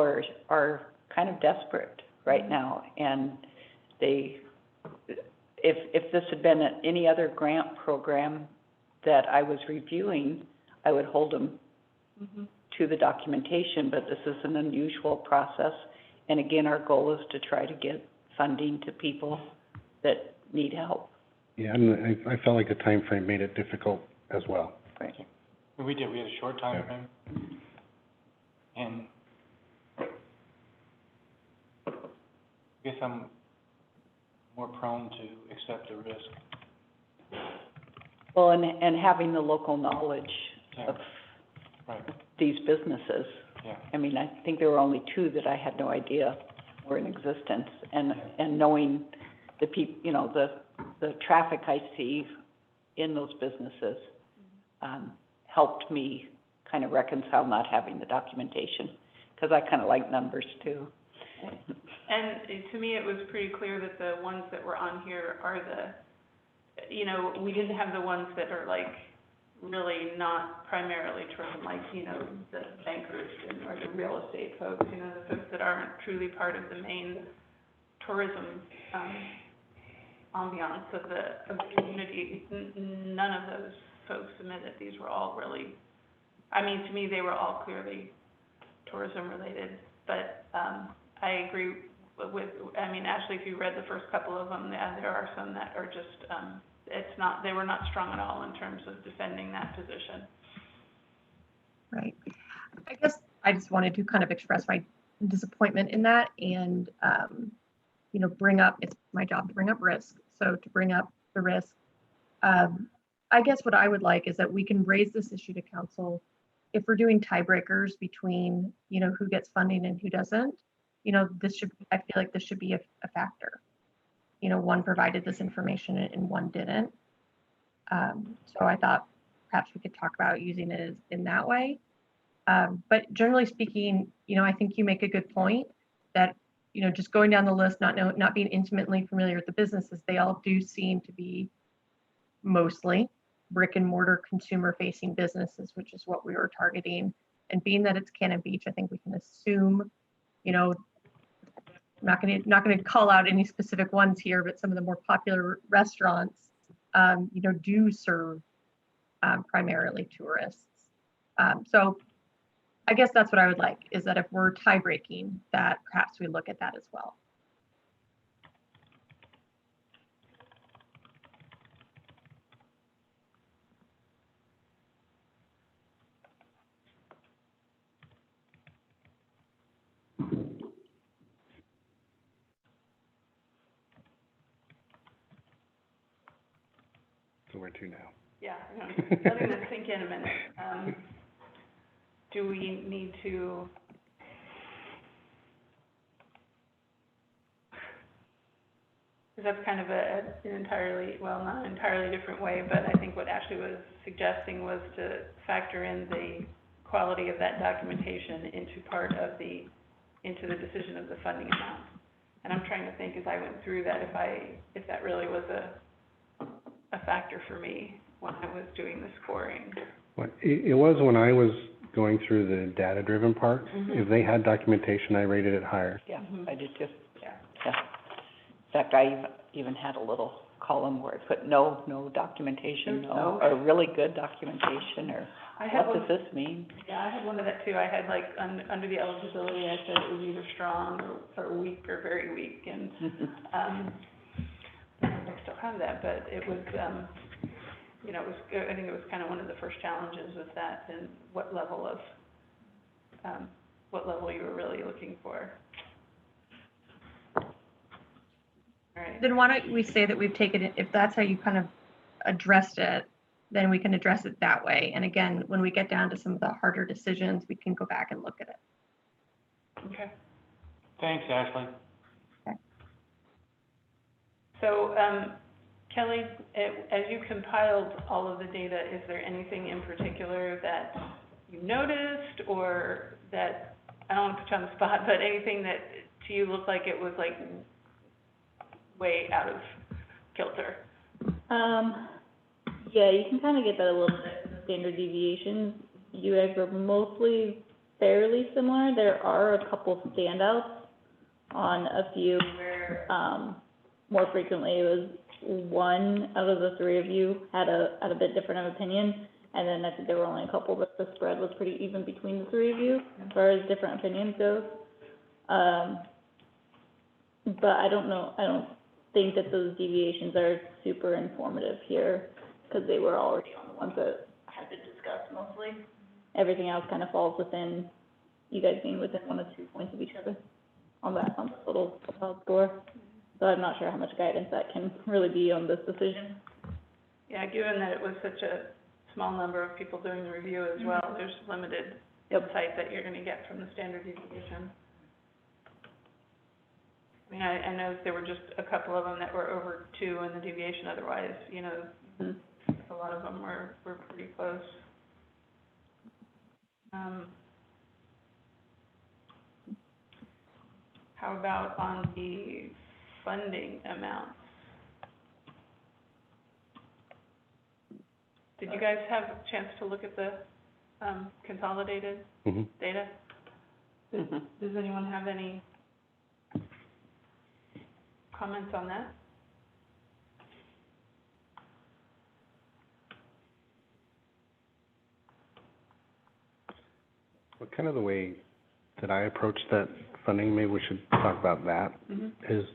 [SPEAKER 2] are kind of desperate right now, and if this had been any other grant program that I was reviewing, I would hold them to the documentation, but this is an unusual process. And again, our goal is to try to get funding to people that need help.
[SPEAKER 3] Yeah, and I felt like the time frame made it difficult as well.
[SPEAKER 2] Right.
[SPEAKER 4] We had a short time frame, and I guess I'm more prone to accept the risk.
[SPEAKER 2] Well, and having the local knowledge of
[SPEAKER 4] Right.
[SPEAKER 2] these businesses.
[SPEAKER 4] Yeah.
[SPEAKER 2] I mean, I think there were only two that I had no idea were in existence, and knowing the you know, the traffic I see in those businesses, helped me kind of reconcile not having the documentation, because I kind of like numbers too.
[SPEAKER 1] And to me, it was pretty clear that the ones that were on here are the, you know, we didn't have the ones that are like really not primarily tourism, like, you know, the bankers or the real estate folks, you know, the folks that aren't truly part of the main tourism ambiance of the community. None of those folks submitted. These were all really, I mean, to me, they were all clearly tourism related. But I agree with, I mean, Ashley, if you read the first couple of them, there are some that are just, they were not strong at all in terms of defending that position.
[SPEAKER 6] Right. I guess I just wanted to kind of express my disappointment in that, and, you know, it's my job to bring up risk. So to bring up the risk, I guess what I would like is that we can raise this issue to council. If we're doing tiebreakers between, you know, who gets funding and who doesn't, you know, I feel like this should be a factor. You know, one provided this information and one didn't. So I thought perhaps we could talk about using it in that way. But generally speaking, you know, I think you make a good point that, you know, just going down the list, not being intimately familiar with the businesses, they all do seem to be mostly brick and mortar consumer facing businesses, which is what we were targeting. And being that it's Cannon Beach, I think we can assume, you know, I'm not gonna call out any specific ones here, but some of the more popular restaurants, you know, do serve primarily tourists. So I guess that's what I would like, is that if we're tie breaking, that perhaps we look at that as well.
[SPEAKER 3] So where to now?
[SPEAKER 1] Yeah, letting this sink in a minute. Do we need to? Because that's kind of an entirely, well, not an entirely different way, but I think what Ashley was suggesting was to factor in the quality of that documentation into part of into the decision of the funding amount. And I'm trying to think as I went through that, if that really was a factor for me when I was doing the scoring.
[SPEAKER 3] Well, it was when I was going through the data-driven part.
[SPEAKER 1] Mhm.
[SPEAKER 3] If they had documentation, I rated it higher.
[SPEAKER 2] Yeah,
[SPEAKER 1] Mhm.
[SPEAKER 2] I did too.
[SPEAKER 1] Yeah.
[SPEAKER 2] Yeah. In fact, I even had a little column where I put no documentation, no, or really good documentation, or
[SPEAKER 1] I had
[SPEAKER 2] what
[SPEAKER 1] one,
[SPEAKER 2] does this mean?
[SPEAKER 1] yeah, I had one of that too. I had like, under the eligibility, I said it was either strong or weak or very weak, and, I still have that, but it was, you know, it was, I think it was kind of one of the first challenges with that, and what level you were really looking for. All right.
[SPEAKER 6] Then why don't we say that we've taken it, if that's how you kind of addressed it, then we can address it that way. And again, when we get down to some of the harder decisions, we can go back and look at it.
[SPEAKER 1] Okay.
[SPEAKER 4] Thanks, Ashley.
[SPEAKER 1] So, Kelly, as you compiled all of the data, is there anything in particular that you noticed, or that, I don't want to put you on the spot, but anything that to you looked like it was like way out of kilter?
[SPEAKER 5] Yeah, you can kind of get that a little bit with the standard deviations. You guys were mostly fairly similar. There are a couple standouts on a few where, more frequently it was one out of the three of you had a bit different of opinion. And then I think there were only a couple, but the spread was pretty even between the three of you as far as different opinions goes. But I don't think that those deviations are super informative here, because they were already on the ones that had been discussed mostly. Everything else kind of falls within, you guys being within 1 or 2 points of each other on the little score. So I'm not sure how much guidance that can really be on this decision.
[SPEAKER 1] Yeah, given that it was such a small number of people doing the review as well, there's limited insight that you're gonna get from the standard deviation. I mean, I know there were just a couple of them that were over 2 in the deviation, otherwise, you know, a lot of them were pretty close. How about on the funding amounts? Did you guys have a chance to look at the, consolidated
[SPEAKER 3] Mhm.
[SPEAKER 1] data? Does anyone have any comments on that?
[SPEAKER 3] Well, kind of the way that I approached that funding, maybe we should talk about that, is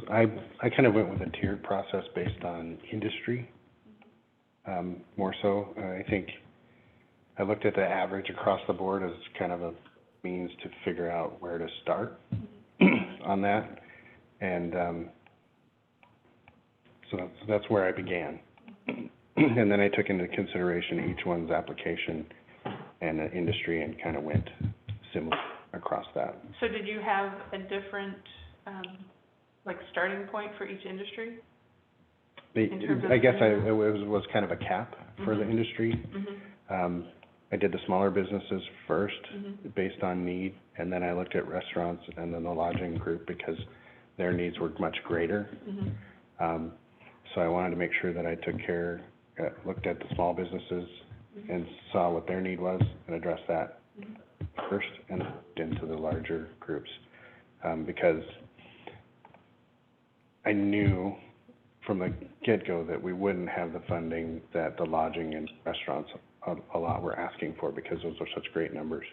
[SPEAKER 3] I kind of went with a tiered process based on industry, more so. I think I looked at the average across the board as kind of a means to figure out where to start on that. And, so that's where I began. And then I took into consideration each one's application and the industry and kind of went similar across that.
[SPEAKER 1] So did you have a different, like, starting point for each industry? In terms of
[SPEAKER 3] I guess
[SPEAKER 1] funding?
[SPEAKER 3] it was kind of a cap for the industry. I did the smaller businesses first, based on need, and then I looked at restaurants and then the lodging group because their needs were much greater. So I wanted to make sure that I looked at the small businesses and saw what their need was and addressed that first and into the larger groups. Because I knew from the get-go that we wouldn't have the funding that the lodging and restaurants a lot were asking for, because those are such great numbers.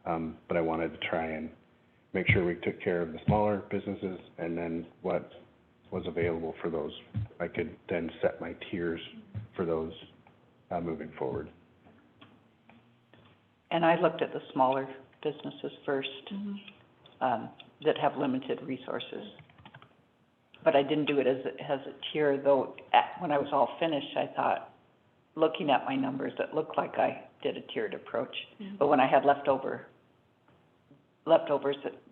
[SPEAKER 3] But I wanted to try and make sure we took care of the smaller businesses, and then what was available for those, I could then set my tiers for those, moving forward.
[SPEAKER 2] And I looked at the smaller businesses first, that have limited resources. But I didn't do it as a tier, though, when I was all finished, I thought, looking at my numbers, it looked like I did a tiered approach.
[SPEAKER 1] Mhm.
[SPEAKER 2] But when I had leftovers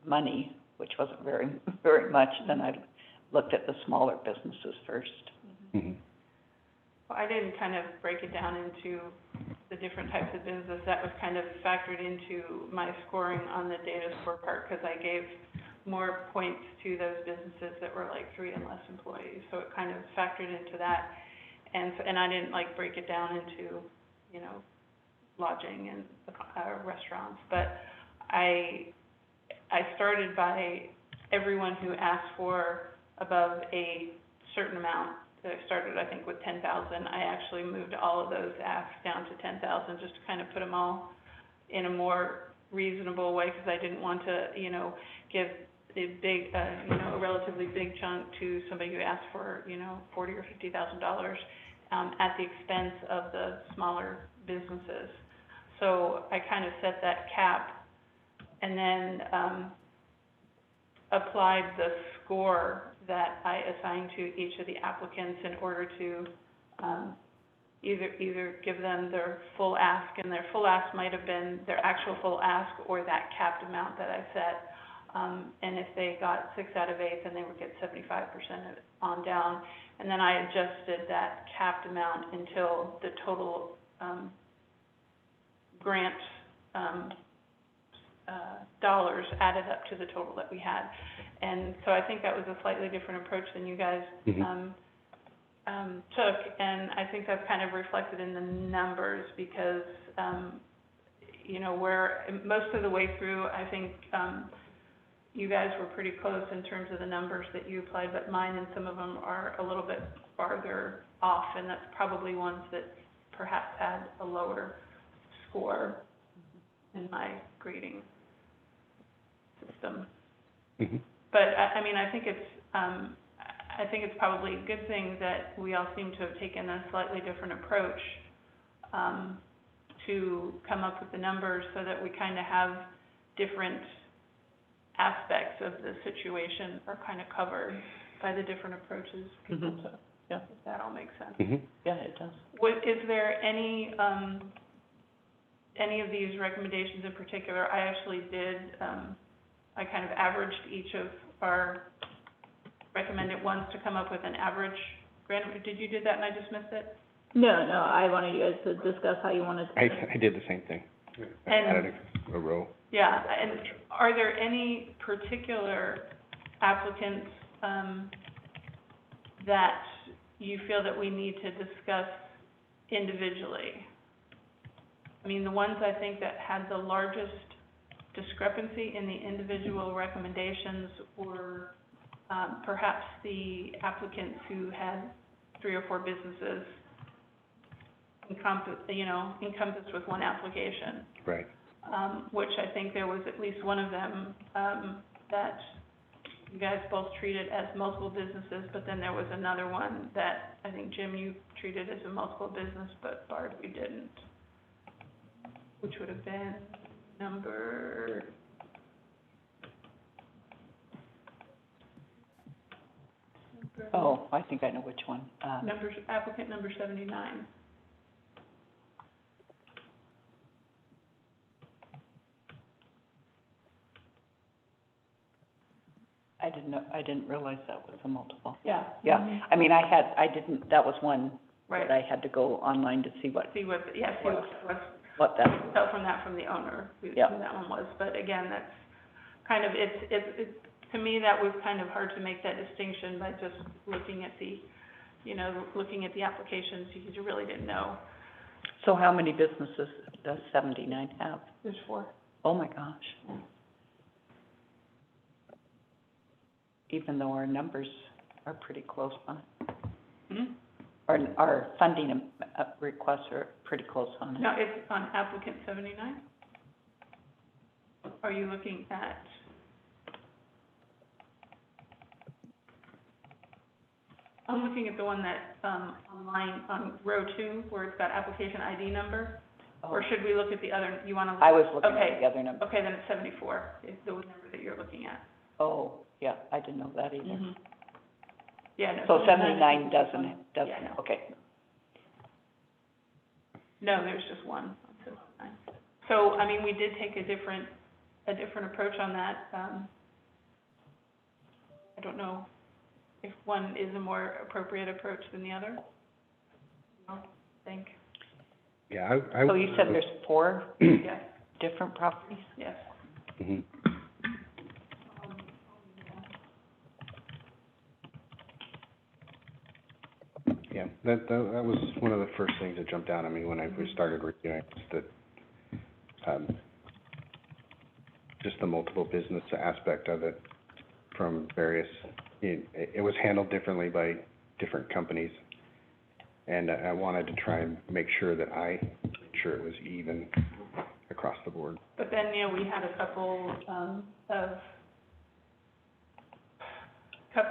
[SPEAKER 2] money, which wasn't very, very much, then I looked at the smaller businesses first.
[SPEAKER 3] Mhm.
[SPEAKER 1] Well, I didn't kind of break it down into the different types of business. That was kind of factored into my scoring on the data scorecard, because I gave more points to those businesses that were like 3 and less employees. So it kind of factored into that. And I didn't like break it down into, you know, lodging and, restaurants. But I started by everyone who asked for above a certain amount. I started, I think, with 10,000. I actually moved all of those asks down to 10,000, just to kind of put them all in a more reasonable way, because I didn't want to, you know, give a big, you know, a relatively big chunk to somebody who asked for, you know, $40,000 or $50,000, at the expense of the smaller businesses. So I kind of set that cap, and then, applied the score that I assigned to each of the applicants in order to, either give them their full ask, and their full ask might have been their actual full ask or that capped amount that I set. And if they got 6 out of 8, then they would get 75% on down. And then I adjusted that capped amount until the total, grant, dollars added up to the total that we had. And so I think that was a slightly different approach than you guys,
[SPEAKER 3] Mhm.
[SPEAKER 1] took, and I think that's kind of reflected in the numbers, because, you know, where, most of the way through, I think, you guys were pretty close in terms of the numbers that you applied, but mine and some of them are a little bit farther off, and that's probably ones that perhaps had a lower score in my grading system.
[SPEAKER 3] Mhm.
[SPEAKER 1] But I mean, I think it's probably a good thing that we all seem to have taken a slightly different approach, to come up with the numbers, so that we kind of have different aspects of the situation are kind of covered by the different approaches people
[SPEAKER 2] Mhm.
[SPEAKER 1] took.
[SPEAKER 2] Yeah.
[SPEAKER 1] If that all makes sense.
[SPEAKER 3] Mhm.
[SPEAKER 2] Yeah, it does.
[SPEAKER 1] Is there any of these recommendations in particular? I actually did, I kind of averaged each of our recommended ones to come up with an average grant. Did you do that and I just missed it?
[SPEAKER 5] No, I wanted you guys to discuss how you wanted to.
[SPEAKER 3] I did the same thing. I
[SPEAKER 1] And-
[SPEAKER 3] added a row.
[SPEAKER 1] Yeah, and are there any particular applicants, that you feel that we need to discuss individually? I mean, the ones I think that had the largest discrepancy in the individual recommendations were, perhaps the applicants who had 3 or 4 businesses encompassed with one application.
[SPEAKER 3] Right.
[SPEAKER 1] Which I think there was at least one of them, that you guys both treated as multiple businesses, but then there was another one that I think, Jim, you treated as a multiple business, but Barb, you didn't. Which would have been number...
[SPEAKER 2] Oh, I think I know which one.
[SPEAKER 1] Applicant number 79.
[SPEAKER 2] I didn't realize that was a multiple.
[SPEAKER 1] Yeah.
[SPEAKER 2] Yeah, I mean, that was one
[SPEAKER 1] Right.
[SPEAKER 2] that I had to go online to see what
[SPEAKER 1] See what that tell from that from the owner, who
[SPEAKER 2] Yeah.
[SPEAKER 1] that one was. But again, that's kind of, it's, to me, that was kind of hard to make that distinction by just looking at the, looking at the applications, because you really didn't know.
[SPEAKER 2] So how many businesses does 79 have?
[SPEAKER 1] There's 4.
[SPEAKER 2] Oh, my gosh. Even though our numbers are pretty close on it.
[SPEAKER 1] Hmm?
[SPEAKER 2] Our funding requests are pretty close on it.
[SPEAKER 1] No, it's on applicant 79? Are you looking at? I'm looking at the one that, online, on row 2, where it's got application ID number, or should we look at the other, you wanna look?
[SPEAKER 2] I was looking
[SPEAKER 1] Okay.
[SPEAKER 2] at the other number.
[SPEAKER 1] Okay, then it's 74, is the number that you're looking at.
[SPEAKER 2] Oh, yeah, I didn't know that either.
[SPEAKER 1] Mhm. Yeah, no.
[SPEAKER 2] So 79 doesn't,
[SPEAKER 1] Yeah, no.
[SPEAKER 2] okay.
[SPEAKER 1] No, there's just one on 79. So, I mean, we did take a different approach on that. I don't know if one is a more appropriate approach than the other. I don't think,
[SPEAKER 3] Yeah, I.
[SPEAKER 2] So you said there's 4
[SPEAKER 1] yes,
[SPEAKER 2] different properties?
[SPEAKER 1] yes.
[SPEAKER 3] Mhm. Yeah, that was one of the first things that jumped out at me when we started reviewing, is that, just the multiple business aspect of it from various, it was handled differently by different companies. And I wanted to try and make sure that made sure it was even across the board.
[SPEAKER 1] But then, we had a couple,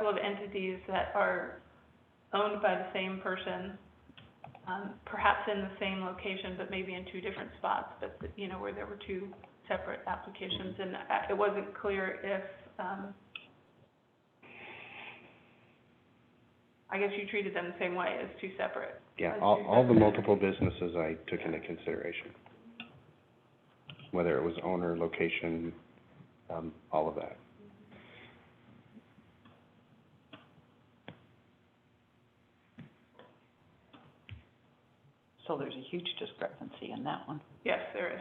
[SPEAKER 1] of entities that are owned by the same person, perhaps in the same location, but maybe in 2 different spots, but, where there were 2 separate applications, and it wasn't clear if, I guess you treated them the same way as 2 separate.
[SPEAKER 3] Yeah,
[SPEAKER 1] as
[SPEAKER 3] all the
[SPEAKER 1] 2 separate
[SPEAKER 3] multiple businesses I took into consideration. Whether it was owner, location, all of that.
[SPEAKER 2] So there's a huge discrepancy in that one.
[SPEAKER 1] Yes, there is.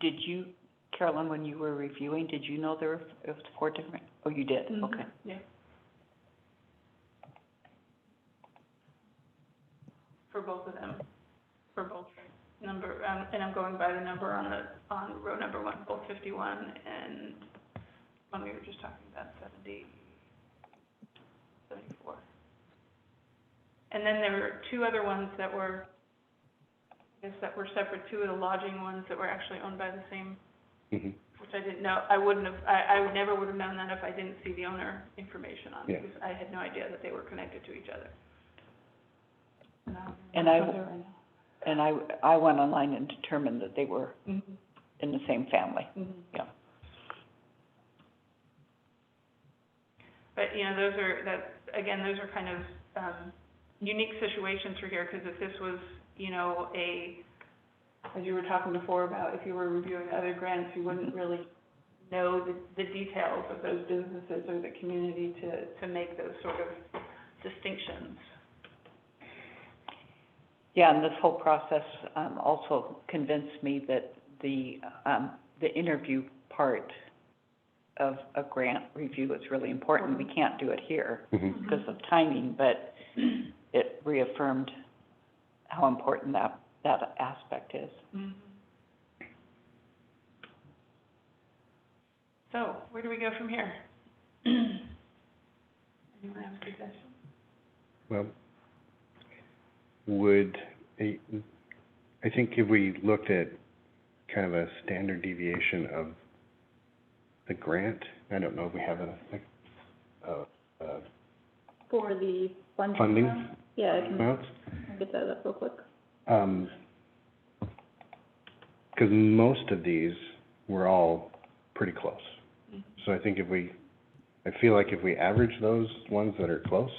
[SPEAKER 2] Did you, Carolyn, when you were reviewing, did you know it was 4 different? Oh, you did,
[SPEAKER 1] Mhm.
[SPEAKER 2] okay.
[SPEAKER 1] Yeah. For both of them, for both number, and I'm going by the number on row number 1, both 51 and when we were just talking about 74. And then there were 2 other ones that were, I guess that were separate, 2 of the lodging ones that were actually owned by the same,
[SPEAKER 3] Mhm.
[SPEAKER 1] which I didn't know. I never would have known that if I didn't see the owner information on it,
[SPEAKER 3] Yeah.
[SPEAKER 1] because I had no idea that they were connected to each other.
[SPEAKER 2] And I went online and determined that they were
[SPEAKER 1] Mm-hmm.
[SPEAKER 2] in the same family.
[SPEAKER 1] Mm-hmm.
[SPEAKER 2] Yeah.
[SPEAKER 1] But, those are kind of, unique situations for here, because if this was, as you were talking before about, if you were reviewing other grants, you wouldn't really know the details of those businesses or the community to make those sort of distinctions.
[SPEAKER 2] Yeah, and this whole process, also convinced me that the interview part of a grant review is really important. We can't do it here
[SPEAKER 3] Mhm.
[SPEAKER 2] because of timing, but it reaffirmed how important that aspect is.
[SPEAKER 1] Mhm. So, where do we go from here? Anyone have a suggestion?
[SPEAKER 3] Well, I think if we looked at kind of a standard deviation of the grant, I don't know if we have
[SPEAKER 5] For the funding.
[SPEAKER 3] funding
[SPEAKER 5] amount? Yeah, I can
[SPEAKER 3] amounts.
[SPEAKER 5] get that up real quick.
[SPEAKER 3] Because most of these were all pretty close. So I think I feel like if we average those ones that are close,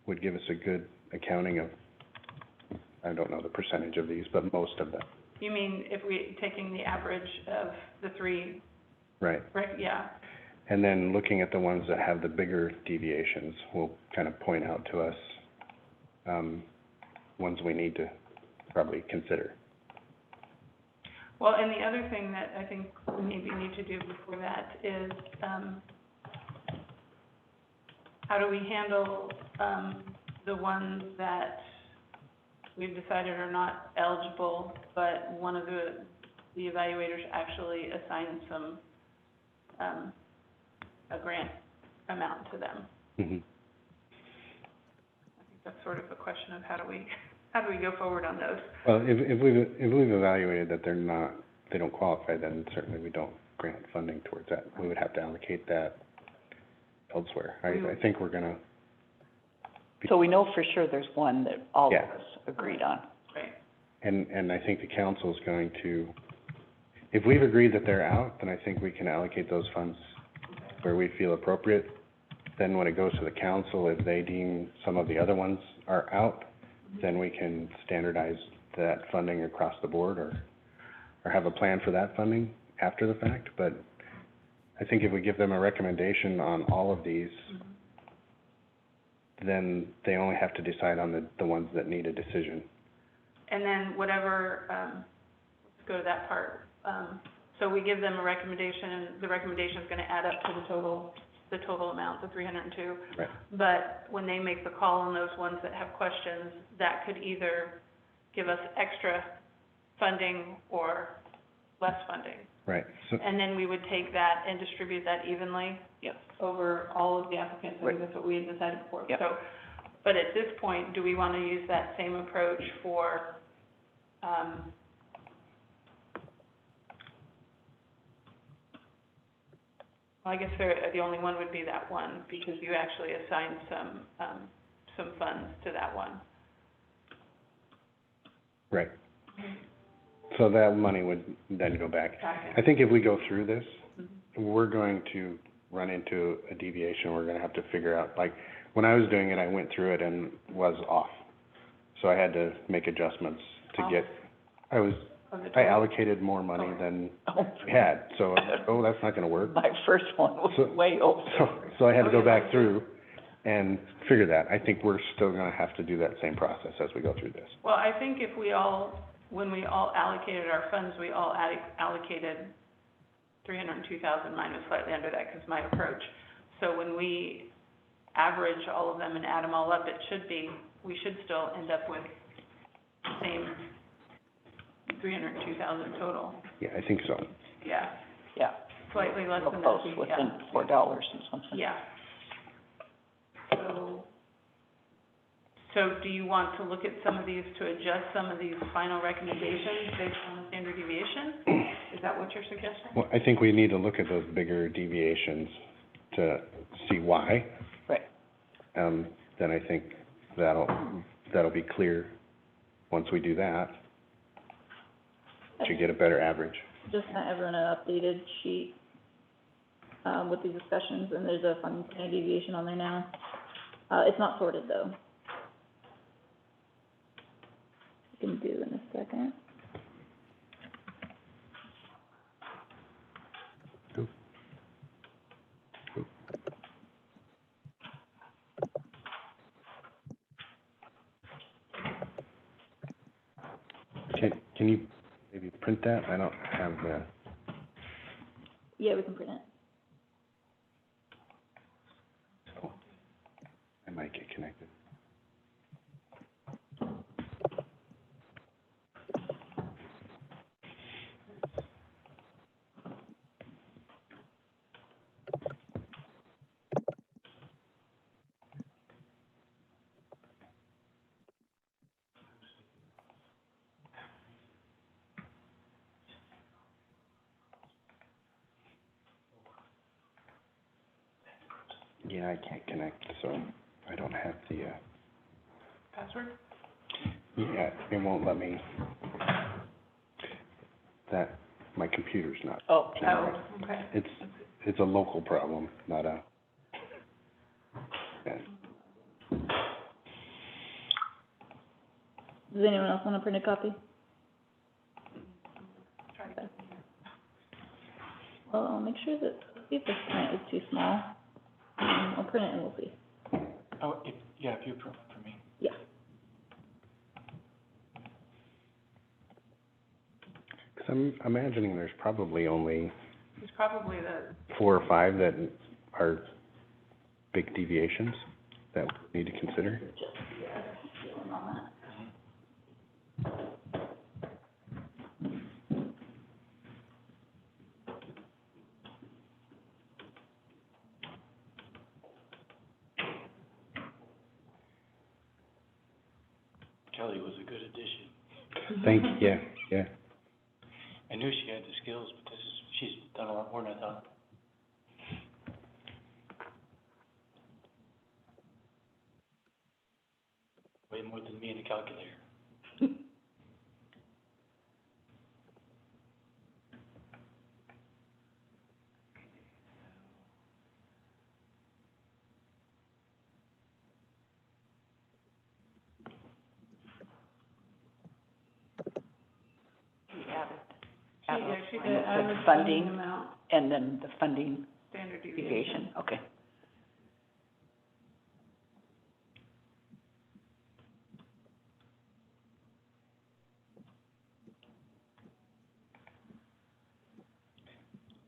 [SPEAKER 3] would give us a good accounting of, I don't know the percentage of these, but most of them.
[SPEAKER 1] You mean if taking the average of the 3,
[SPEAKER 3] Right.
[SPEAKER 1] right, yeah.
[SPEAKER 3] And then looking at the ones that have the bigger deviations will kind of point out to us, ones we need to probably consider.
[SPEAKER 1] Well, and the other thing that I think we maybe need to do before that is, how do we handle, the ones that we've decided are not eligible, but one of the evaluators actually assigned some, a grant amount to them?
[SPEAKER 3] Mhm.
[SPEAKER 1] I think that's sort of a question of how do we go forward on those?
[SPEAKER 3] Well, if we've evaluated that they don't qualify, then certainly we don't grant funding towards that. We would have to allocate that elsewhere. I think we're gonna.
[SPEAKER 2] So we know for sure there's one that all of
[SPEAKER 3] Yeah.
[SPEAKER 2] us agreed on.
[SPEAKER 1] Right.
[SPEAKER 3] And I think the council's going to, if we've agreed that they're out, then I think we can allocate those funds where we feel appropriate. Then when it goes to the council, if they deem some of the other ones are out, then we can standardize that funding across the board or have a plan for that funding after the fact. But I think if we give them a recommendation on all of these, then they only have to decide on the ones that need a decision.
[SPEAKER 1] And then whatever, let's go to that part. So we give them a recommendation, and the recommendation is gonna add up to the total amount, the 302.
[SPEAKER 3] Right.
[SPEAKER 1] But when they make the call on those ones that have questions, that could either give us extra funding or less funding.
[SPEAKER 3] Right, so,
[SPEAKER 1] And then we would take that and distribute that evenly
[SPEAKER 2] Yep.
[SPEAKER 1] over all of the applicants. I
[SPEAKER 2] Right.
[SPEAKER 1] think that's what we had decided before.
[SPEAKER 2] Yep.
[SPEAKER 1] So, but at this point, do we want to use that same approach for, well, I guess the only one would be that one, because you actually assigned some funds to that one.
[SPEAKER 3] right. So that money would then go back.
[SPEAKER 1] Okay.
[SPEAKER 3] I think if we go through this,
[SPEAKER 1] Mhm.
[SPEAKER 3] we're going to run into a deviation. We're gonna have to figure out, like, when I was doing it, I went through it and was off. So I had to make adjustments to get,
[SPEAKER 1] Of the
[SPEAKER 3] I
[SPEAKER 1] total.
[SPEAKER 3] allocated more money than
[SPEAKER 2] Oh,
[SPEAKER 3] we had. So, oh, that's not gonna work.
[SPEAKER 2] my first one was
[SPEAKER 3] So-
[SPEAKER 2] way over.
[SPEAKER 3] So I had to go back through and figure that. I think we're still gonna have to do that same process as we go through this.
[SPEAKER 1] Well, I think if when we all allocated our funds, we all allocated 302,000, mine was slightly under that because my approach. So when we average all of them and add them all up, we should still end up with the same 302,000 total.
[SPEAKER 3] Yeah, I think so.
[SPEAKER 1] Yeah,
[SPEAKER 2] Yeah,
[SPEAKER 1] slightly less
[SPEAKER 2] real
[SPEAKER 1] than that.
[SPEAKER 2] close,
[SPEAKER 1] yeah.
[SPEAKER 2] within $4 and something.
[SPEAKER 1] Yeah. So do you want to look at some of these to adjust some of these final recommendations based on the standard deviation? Is that what you're suggesting?
[SPEAKER 3] Well, I think we need to look at those bigger deviations to see why.
[SPEAKER 2] Right.
[SPEAKER 3] Then I think that'll be clear once we do that, to get a better average.
[SPEAKER 5] Just sent everyone an updated sheet, with these discussions, and there's a fund standard deviation on there now. It's not sorted though. We can do in a second.
[SPEAKER 3] Can you maybe print that? I don't have the,
[SPEAKER 5] Yeah, we can print it.
[SPEAKER 3] I might get connected. Yeah, I can't connect, so I don't have the,
[SPEAKER 1] Password?
[SPEAKER 3] yeah, it won't let me. My computer's not.
[SPEAKER 2] Oh,
[SPEAKER 1] Oh, okay.
[SPEAKER 3] It's a local problem, not a, yeah.
[SPEAKER 5] Does anyone else wanna print a copy? Okay. Well, I'll make sure that, see if this print is too small. I'll print it and we'll see.
[SPEAKER 4] Oh, if you approve it for me.
[SPEAKER 5] Yeah.
[SPEAKER 3] Because I'm imagining there's probably only
[SPEAKER 1] It's probably the,
[SPEAKER 3] 4 or 5 that are big deviations that we need to consider.
[SPEAKER 5] Just, feeling on that.
[SPEAKER 4] Kelly was a good addition.
[SPEAKER 3] Thank you, yeah.
[SPEAKER 4] I knew she had the skills, but she's done a lot more than I thought. Way more than me in a calculator.
[SPEAKER 1] Yeah, she
[SPEAKER 2] And
[SPEAKER 1] did,
[SPEAKER 2] it said
[SPEAKER 1] average
[SPEAKER 2] funding.
[SPEAKER 1] funding amount,
[SPEAKER 2] And then the funding
[SPEAKER 1] standard deviation.
[SPEAKER 2] deviation, okay.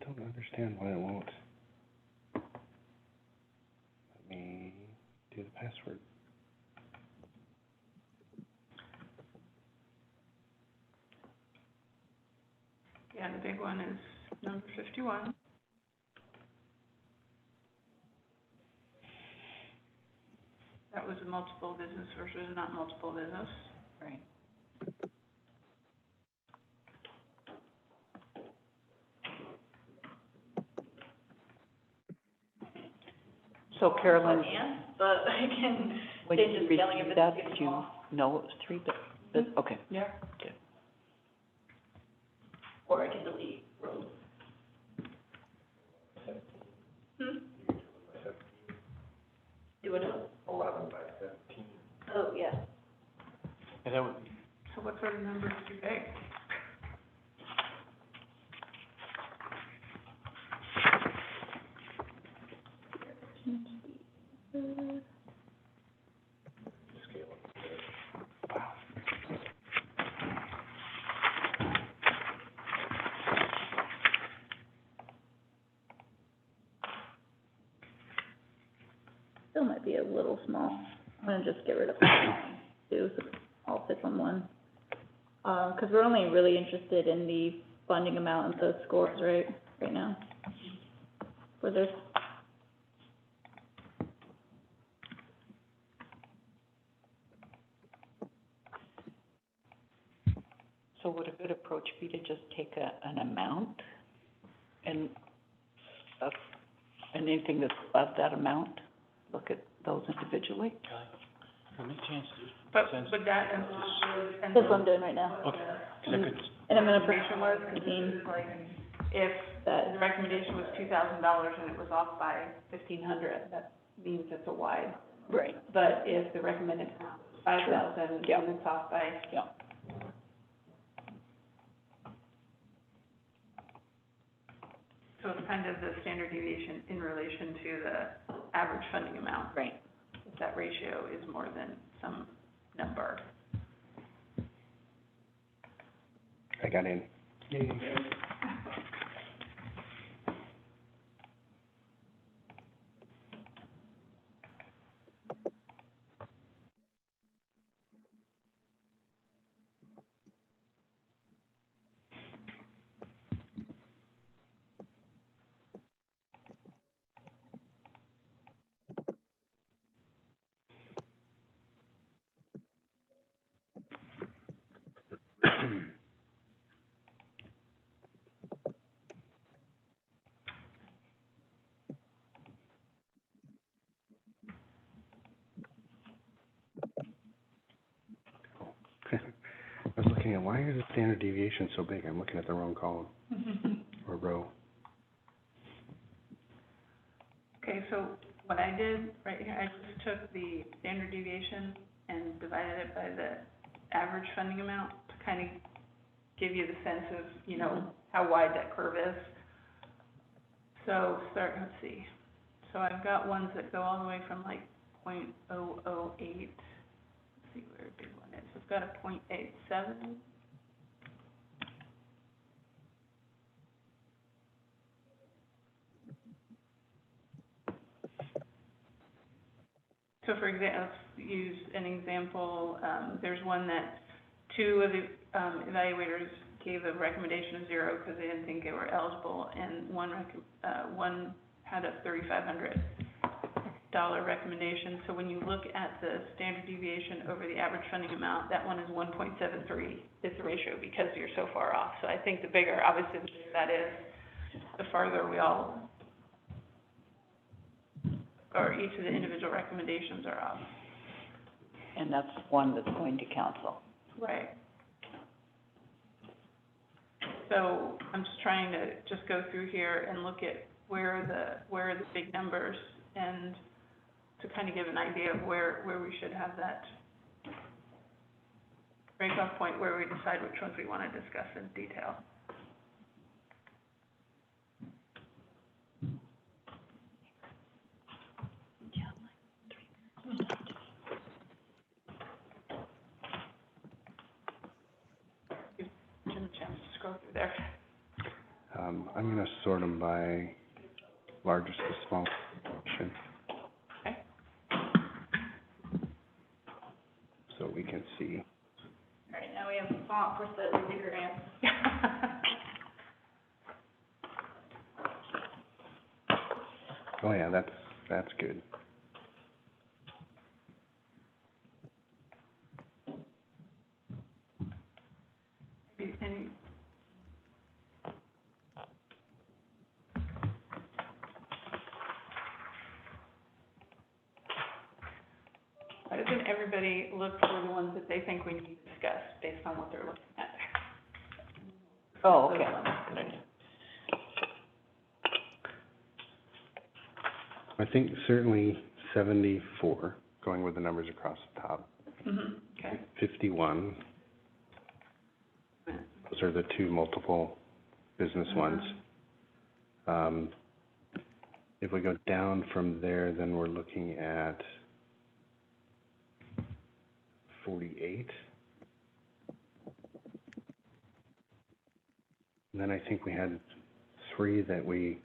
[SPEAKER 3] Don't understand why it won't. Let me do the password.
[SPEAKER 1] Yeah, the big one is number 51. That was a multiple business versus not multiple business.
[SPEAKER 2] Right. So Carolyn,
[SPEAKER 5] But I can
[SPEAKER 2] when
[SPEAKER 5] change
[SPEAKER 2] you
[SPEAKER 5] the spelling if
[SPEAKER 2] received
[SPEAKER 5] it's
[SPEAKER 2] that,
[SPEAKER 5] too
[SPEAKER 2] did you
[SPEAKER 5] small.
[SPEAKER 2] know it was three okay.
[SPEAKER 1] Yeah.
[SPEAKER 5] Or I can delete rows. Do it.
[SPEAKER 4] 11/17.
[SPEAKER 5] Oh, yeah.
[SPEAKER 4] Yeah, that would be,
[SPEAKER 1] So what sort of number is too big?
[SPEAKER 5] Still might be a little small. I'm gonna just get rid of that too, so it all fits on one. 'Cause we're only really interested in the funding amount and the scores, right now? For this.
[SPEAKER 2] So would a good approach be to just take an amount and, and anything that's above that amount, look at those individually?
[SPEAKER 4] Kelly, let me change this.
[SPEAKER 1] But
[SPEAKER 4] Since-
[SPEAKER 1] would that include, and
[SPEAKER 5] That's what I'm doing right now.
[SPEAKER 4] Okay, 'cause I could,
[SPEAKER 5] And I'm gonna put
[SPEAKER 1] recommendation was, 'cause this is like, if the recommendation was $2,000 and it was off by 1,500, that means it's a wide.
[SPEAKER 2] Right.
[SPEAKER 1] But if the recommended amount was 5,000
[SPEAKER 2] Yeah.
[SPEAKER 1] and it's off by.
[SPEAKER 2] Yeah.
[SPEAKER 1] So it's kind of the standard deviation in relation to the average funding amount.
[SPEAKER 2] Right.
[SPEAKER 1] If that ratio is more than some number.
[SPEAKER 3] I got in. I was looking at, why is the standard deviation so big? I'm looking at the wrong column or row.
[SPEAKER 1] Okay, so what I did right here, I just took the standard deviation and divided it by the average funding amount to kind of give you the sense of, you know, how wide that curve is. So let's see. So I've got ones that go all the way from like .008. Let's see where a big one is. I've got a .87. So for example, let's use an example, there's one that two of the, evaluators gave a recommendation of 0 because they didn't think they were eligible, and one had a $3,500 recommendation. So when you look at the standard deviation over the average funding amount, that one is 1.73 is the ratio because you're so far off. So I think the bigger, obviously, the bigger that is, the farther we all, or each of the individual recommendations are off.
[SPEAKER 2] And that's one that's going to council.
[SPEAKER 1] Right. So I'm just trying to just go through here and look at where are the big numbers, and to kind of give an idea of where we should have that break-off point where we decide which ones we want to discuss in detail.
[SPEAKER 3] I'm gonna sort them by largest to smallest.
[SPEAKER 1] Okay.
[SPEAKER 3] So we can see.
[SPEAKER 5] All right, now we have font for slightly bigger ants.
[SPEAKER 3] Oh, yeah, that's good.
[SPEAKER 1] And why doesn't everybody look for the ones that they think we need to discuss based on what they're looking at?
[SPEAKER 2] Oh, okay.
[SPEAKER 1] Good idea.
[SPEAKER 3] I think certainly 74, going with the numbers across the top.
[SPEAKER 1] Mm-hmm, okay.
[SPEAKER 3] 51, those are the two multiple business ones. If we go down from there, then we're looking at 48. And then I think we had 3 that we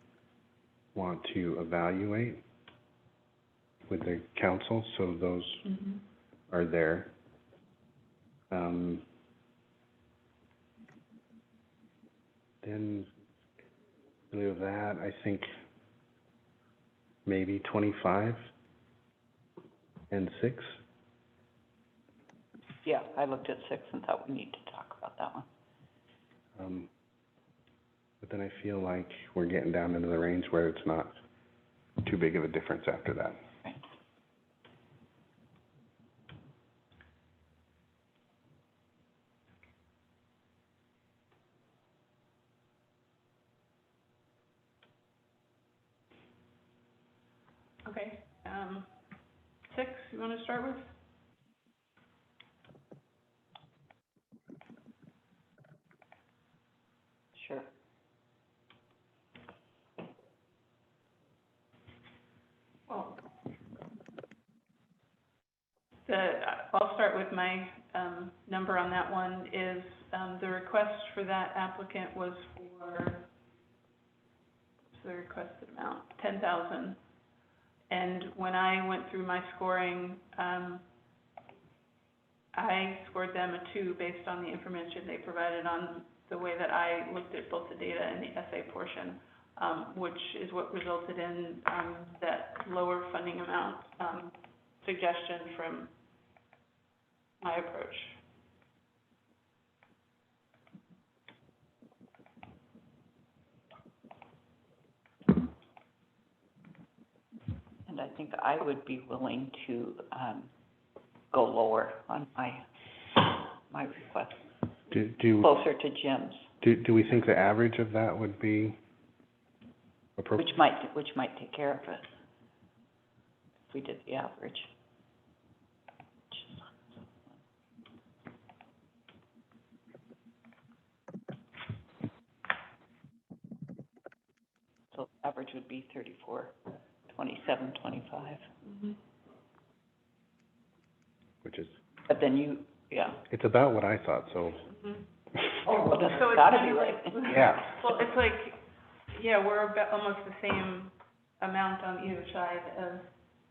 [SPEAKER 3] want to evaluate with the council, so those
[SPEAKER 1] Mm-hmm.
[SPEAKER 3] are there. Then, in lieu of that, I think maybe 25 and 6.
[SPEAKER 2] Yeah, I looked at 6 and thought we need to talk about that one.
[SPEAKER 3] But then I feel like we're getting down into the range where it's not too big of a difference after that.
[SPEAKER 2] Right.
[SPEAKER 1] Okay, 6, you wanna start with?
[SPEAKER 2] Sure.
[SPEAKER 1] Well, I'll start with my, number on that one is, the request for that applicant was for, what's the requested amount? 10,000. And when I went through my scoring, I scored them a 2 based on the information they provided on the way that I looked at both the data and the essay portion, which is what resulted in, that lower funding amount, suggestion from my approach.
[SPEAKER 2] And I think I would be willing to, go lower on my request, closer to Jim's,
[SPEAKER 3] Do we think the average of that would be appropriate?
[SPEAKER 2] which might take care of it, if we did the average. So average would be 34, 27, 25.
[SPEAKER 1] Mm-hmm.
[SPEAKER 3] Which is,
[SPEAKER 2] But then you, yeah.
[SPEAKER 3] it's about what I thought, so.
[SPEAKER 1] Mm-hmm.
[SPEAKER 2] Oh, well, that's
[SPEAKER 1] So it's
[SPEAKER 2] gotta
[SPEAKER 1] kind
[SPEAKER 2] be
[SPEAKER 1] of
[SPEAKER 2] right.
[SPEAKER 1] like-
[SPEAKER 3] Yeah.
[SPEAKER 1] Well, it's like, yeah, we're about almost the same amount on either side of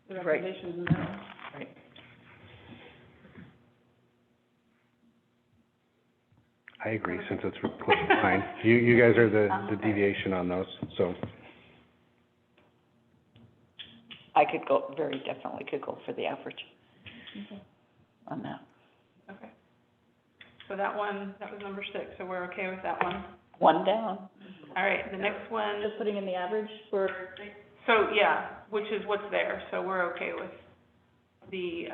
[SPEAKER 1] the
[SPEAKER 2] Right.
[SPEAKER 1] recommendations in the middle.
[SPEAKER 2] Right.
[SPEAKER 3] I agree, since it's close to mine. You guys are the deviation on those, so.
[SPEAKER 2] I could go, very definitely could go for the average
[SPEAKER 1] Okay.
[SPEAKER 2] on that.
[SPEAKER 1] Okay. So that one, that was number 6, so we're okay with that one.
[SPEAKER 2] One down.
[SPEAKER 1] All right, the next one,
[SPEAKER 5] Just putting in the average for,
[SPEAKER 1] so, yeah, which is what's there, so we're okay with the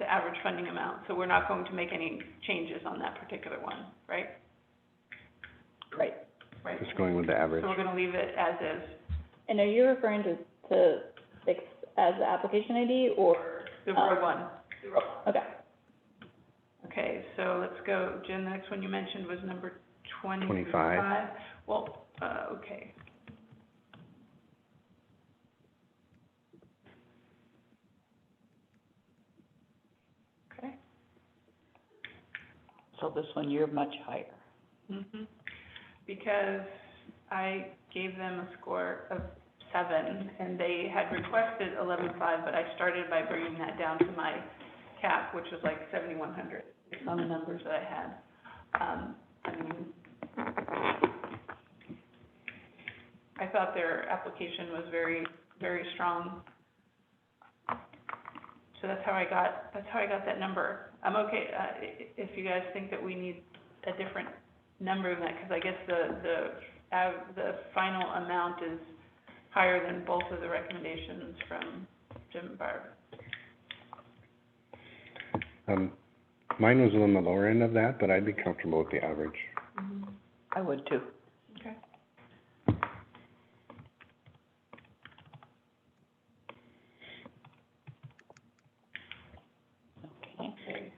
[SPEAKER 1] average funding amount. So we're not going to make any changes on that particular one, right?
[SPEAKER 2] Right.
[SPEAKER 1] Right.
[SPEAKER 3] Just going with the average.
[SPEAKER 1] So we're gonna leave it as is.
[SPEAKER 5] and are you referring to 6 as the application ID or?
[SPEAKER 1] The road one.
[SPEAKER 5] Okay.
[SPEAKER 1] Okay, so let's go, Jen, the next one you mentioned was number 25.
[SPEAKER 3] 25.
[SPEAKER 1] Well, okay. Okay.
[SPEAKER 2] So this one, you're much higher.
[SPEAKER 1] Mhm. because I gave them a score of 7, and they had requested 11.5, but I started by bringing that down to my cap, which was like 7,100, based on the numbers that I had. I mean, I thought their application was very, very strong. So that's how I got that number. I'm okay, if you guys think that we need a different number than that, because I guess the final amount is higher than both of the recommendations from Jim and Barb.
[SPEAKER 3] Mine was on the lower end of that, but I'd be comfortable with the average.
[SPEAKER 2] I would too.
[SPEAKER 1] Okay.
[SPEAKER 2] Okay.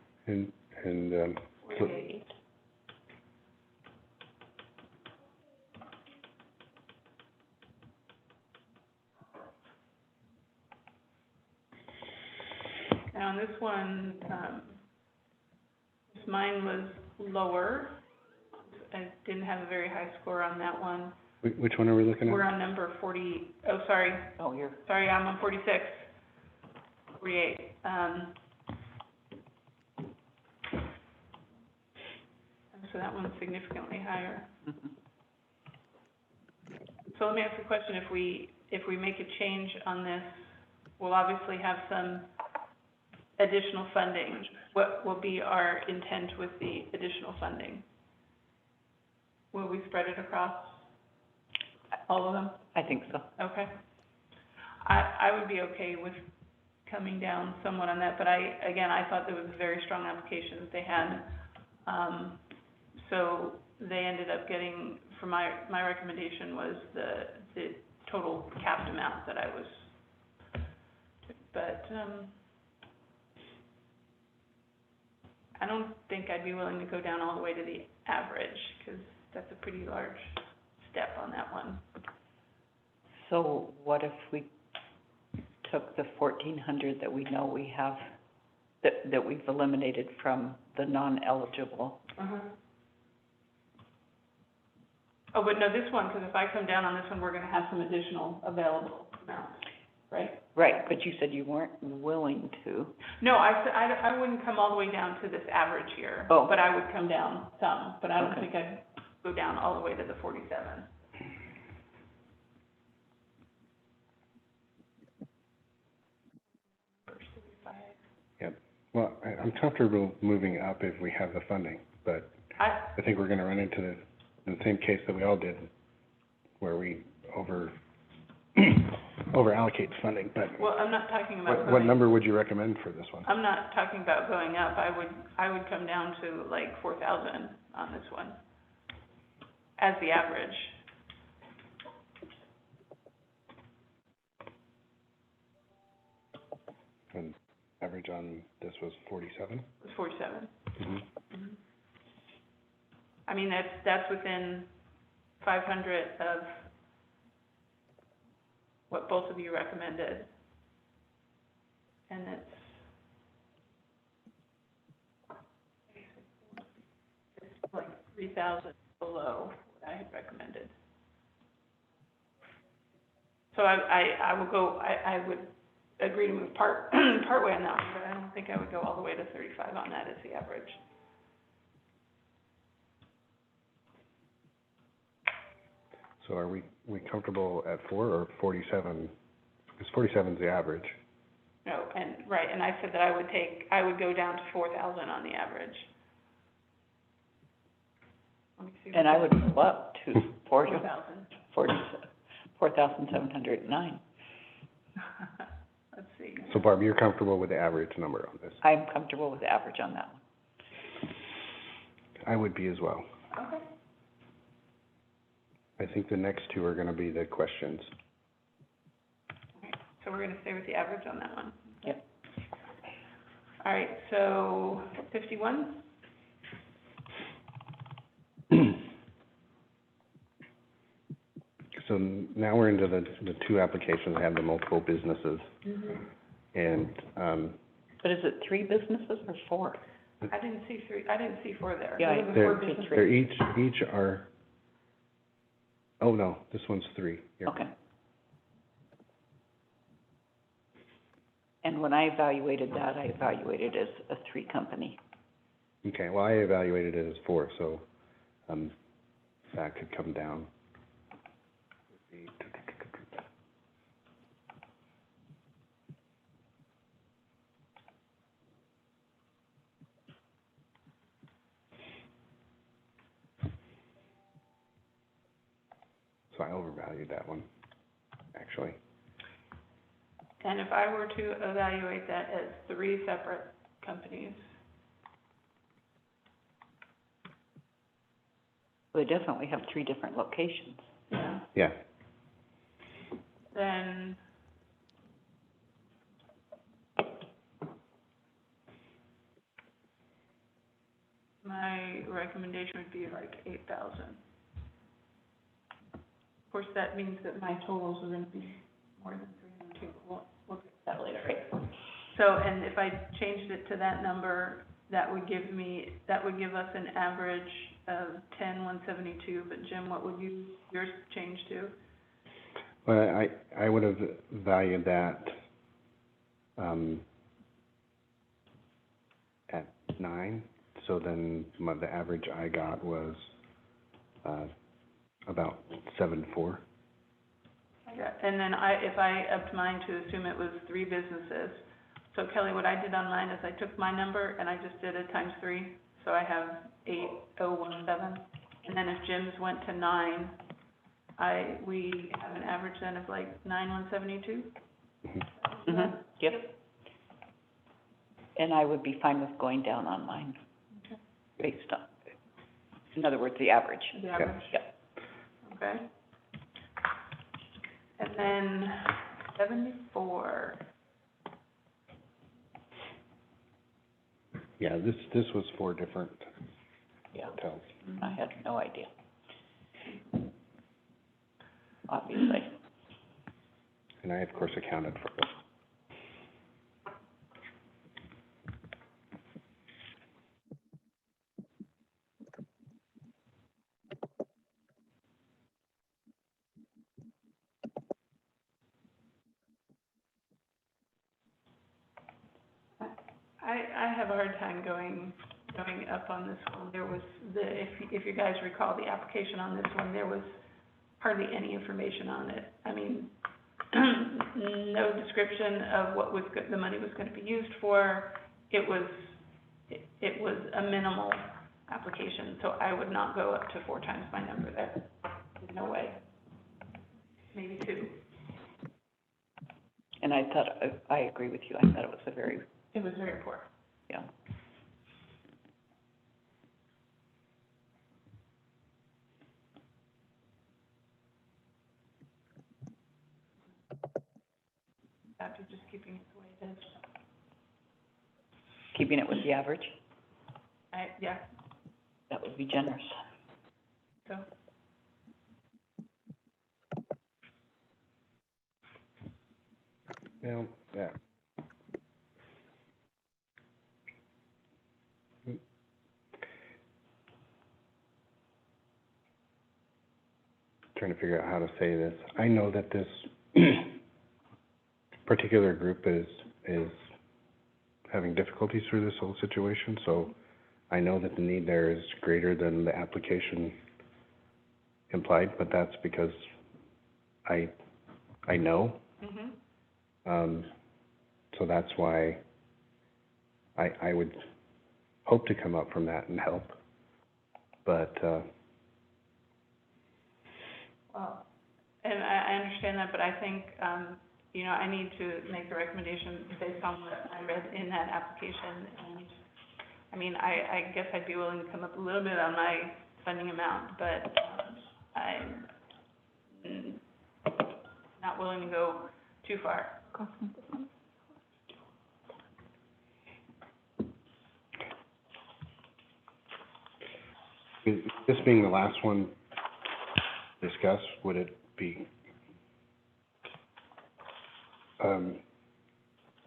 [SPEAKER 3] And, so,
[SPEAKER 2] 48.
[SPEAKER 1] Now, on this one, mine was lower. I didn't have a very high score on that one.
[SPEAKER 3] which one are we looking at?
[SPEAKER 1] We're on number 40, oh, sorry,
[SPEAKER 2] Oh,
[SPEAKER 1] sorry, I'm on 46, 48. So that one's significantly higher.
[SPEAKER 2] mhm.
[SPEAKER 1] So let me ask you a question, if we make a change on this, we'll obviously have some additional funding. What will be our intent with the additional funding? Will we spread it across all of them?
[SPEAKER 2] I think so.
[SPEAKER 1] Okay. I would be okay with coming down somewhat on that, but I thought there was a very strong application that they had. So they ended up getting, for my recommendation was the total capped amount that I was, but, I don't think I'd be willing to go down all the way to the average, because that's a pretty large step on that one.
[SPEAKER 2] So what if we took the 1,400 that we know we have, that we've eliminated from the non-eligible?
[SPEAKER 1] Oh, but no, this one, because if I come down on this one, we're gonna have some additional available amounts, right?
[SPEAKER 2] Right, but you said you weren't willing to.
[SPEAKER 1] No, I wouldn't come all the way down to this average here.
[SPEAKER 2] Oh.
[SPEAKER 1] But I would come down some, but I don't
[SPEAKER 2] Okay.
[SPEAKER 1] think I'd go down all the way to the 47.
[SPEAKER 3] Well, I'm comfortable moving up if we have the funding, but I think we're gonna run into the same case that we all did, where we over allocate funding, but
[SPEAKER 1] Well, I'm not talking about
[SPEAKER 3] what number would you recommend for this one?
[SPEAKER 1] I'm not talking about going up. I would come down to like 4,000 on this one as the average.
[SPEAKER 3] And average on this was 47?
[SPEAKER 1] It was 47.
[SPEAKER 3] Mm-hmm.
[SPEAKER 1] I mean, that's within 500 of what both of you recommended. And it's like 3,000 below what I had recommended. So I would agree to move partway on that one, but I don't think I would go all the way to 35 on that as the average.
[SPEAKER 3] So are we comfortable at 4 or 47? Because 47 is the average.
[SPEAKER 1] No, and, right, and I said that I would go down to 4,000 on the average. Let me see.
[SPEAKER 2] And I would go up to
[SPEAKER 1] 4,000.
[SPEAKER 2] 4,709.
[SPEAKER 1] Let's see.
[SPEAKER 3] So Barb, you're comfortable with the average number on this?
[SPEAKER 2] I'm comfortable with the average on that one.
[SPEAKER 3] I would be as well.
[SPEAKER 1] Okay.
[SPEAKER 3] I think the next two are gonna be the questions.
[SPEAKER 1] So we're gonna stay with the average on that one?
[SPEAKER 2] Yep.
[SPEAKER 1] All right, so 51?
[SPEAKER 3] So now we're into the two applications that have the multiple businesses. And,
[SPEAKER 2] But is it 3 businesses or 4?
[SPEAKER 1] I didn't see 4 there.
[SPEAKER 2] Yeah,
[SPEAKER 1] There was a
[SPEAKER 3] they're,
[SPEAKER 1] 4 business.
[SPEAKER 3] they're each are Oh, no, this one's 3. Here.
[SPEAKER 2] Okay. And when I evaluated that, I evaluated as a 3 company.
[SPEAKER 3] Okay, well, I evaluated it as 4, so, that could come down. So I overvalued that one, actually.
[SPEAKER 1] And if I were to evaluate that as 3 separate companies,
[SPEAKER 2] They definitely have 3 different locations.
[SPEAKER 1] yeah,
[SPEAKER 3] Yeah,
[SPEAKER 1] then my recommendation would be like 8,000. Of course, that means that my totals are gonna be more than 302, we'll get that later, right? So, and if I changed it to that number, that would give us an average of 10,172, but Jim, what would yours change to?
[SPEAKER 3] well, I would have valued that, at 9, so then the average I got was, about 7.4.
[SPEAKER 1] And then if I upped mine to assume it was 3 businesses, so Kelly, what I did on mine is I took my number and I just did it times 3, so I have 8,017. And then if Jim's went to 9, we have an average then of like 9,172?
[SPEAKER 2] Mm-hmm. Yep. And I would be fine with going down on mine.
[SPEAKER 1] Okay.
[SPEAKER 2] Based on, in other words, the average.
[SPEAKER 1] The average?
[SPEAKER 2] Yep.
[SPEAKER 1] Okay. And then 74.
[SPEAKER 3] Yeah, this was 4 different
[SPEAKER 2] Yeah.
[SPEAKER 3] hotels.
[SPEAKER 2] I had no idea. Obviously.
[SPEAKER 3] And I, of course, accounted for it.
[SPEAKER 1] I have a hard time going up on this one. There was if you guys recall the application on this one, there was hardly any information on it. I mean, no description of what the money was gonna be used for. It was a minimal application, so I would not go up to 4 times my number there. No way. Maybe 2.
[SPEAKER 2] And I thought, I agree with you, I thought it was
[SPEAKER 1] It was very poor.
[SPEAKER 2] yeah.
[SPEAKER 1] After just keeping it the way it is.
[SPEAKER 2] Keeping it with the average,
[SPEAKER 1] Yeah,
[SPEAKER 2] that would be generous.
[SPEAKER 1] so.
[SPEAKER 3] Well, yeah. Trying to figure out how to say this. I know that this particular group is having difficulties through this whole situation, so I know that the need there is greater than the application implied, but that's because I know.
[SPEAKER 1] Mhm.
[SPEAKER 3] So that's why I would hope to come up from that and help. But,
[SPEAKER 1] Well, and I understand that, but I think, I need to make the recommendation based on what I read in that application. And, I mean, I guess I'd be willing to come up a little bit on my funding amount, but, I'm not willing to go too far.
[SPEAKER 3] this being the last one discussed, would it be,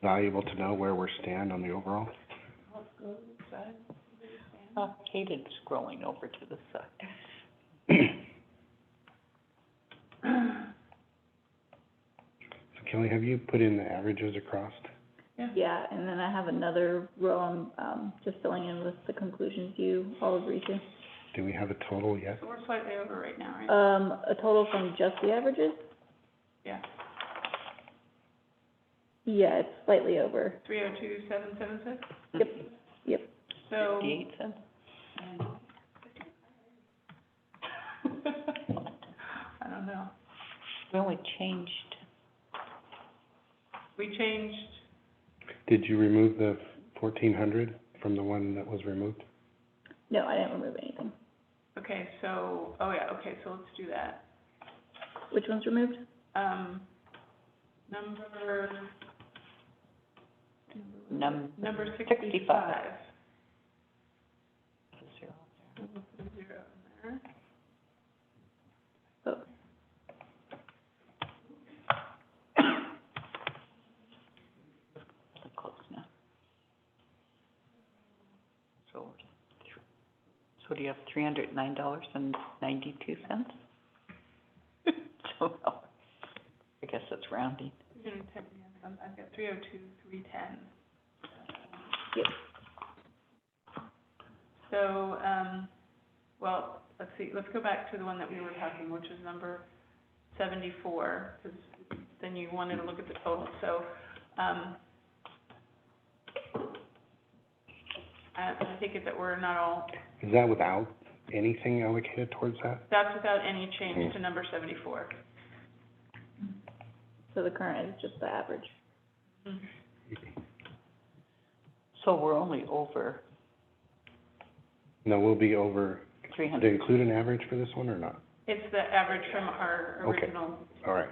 [SPEAKER 3] valuable to know where we're stand on the overall?
[SPEAKER 2] I hated scrolling over to the side.
[SPEAKER 3] Kelly, have you put in the averages across?
[SPEAKER 5] Yeah, and then I have another row I'm, just filling in with the conclusions you all agree to.
[SPEAKER 3] Do we have a total yet?
[SPEAKER 1] So we're slightly over right now, right?
[SPEAKER 5] A total from just the averages?
[SPEAKER 1] Yeah,
[SPEAKER 5] Yeah, it's slightly over.
[SPEAKER 1] 302,776?
[SPEAKER 5] Yep.
[SPEAKER 1] So.
[SPEAKER 2] 58 cents?
[SPEAKER 1] I don't know.
[SPEAKER 2] We only changed,
[SPEAKER 1] We changed,
[SPEAKER 3] Did you remove the 1,400 from the one that was removed?
[SPEAKER 5] No, I didn't remove anything.
[SPEAKER 1] okay, so, oh yeah, okay, so let's do that.
[SPEAKER 5] Which one's removed?
[SPEAKER 1] Number 65.
[SPEAKER 2] 65. Zero.
[SPEAKER 1] We'll put a 0 in there.
[SPEAKER 5] Oh,
[SPEAKER 2] So close now. So do you have $309.92? So, no. I guess that's rounding.
[SPEAKER 1] 310, yeah, I've got 302,310.
[SPEAKER 5] Yep.
[SPEAKER 1] So, well, let's see, let's go back to the one that we were talking, which is number 74, because then you wanted to look at the total. So, I take it that we're not all,
[SPEAKER 3] Is that without anything allocated towards that?
[SPEAKER 1] that's without any change to number 74.
[SPEAKER 5] so the current is just the average.
[SPEAKER 2] So we're only over
[SPEAKER 3] No, we'll be over, did
[SPEAKER 2] 300.
[SPEAKER 3] they include an average for this one or not?
[SPEAKER 1] It's the average from our
[SPEAKER 3] Okay.
[SPEAKER 1] original,
[SPEAKER 3] All right.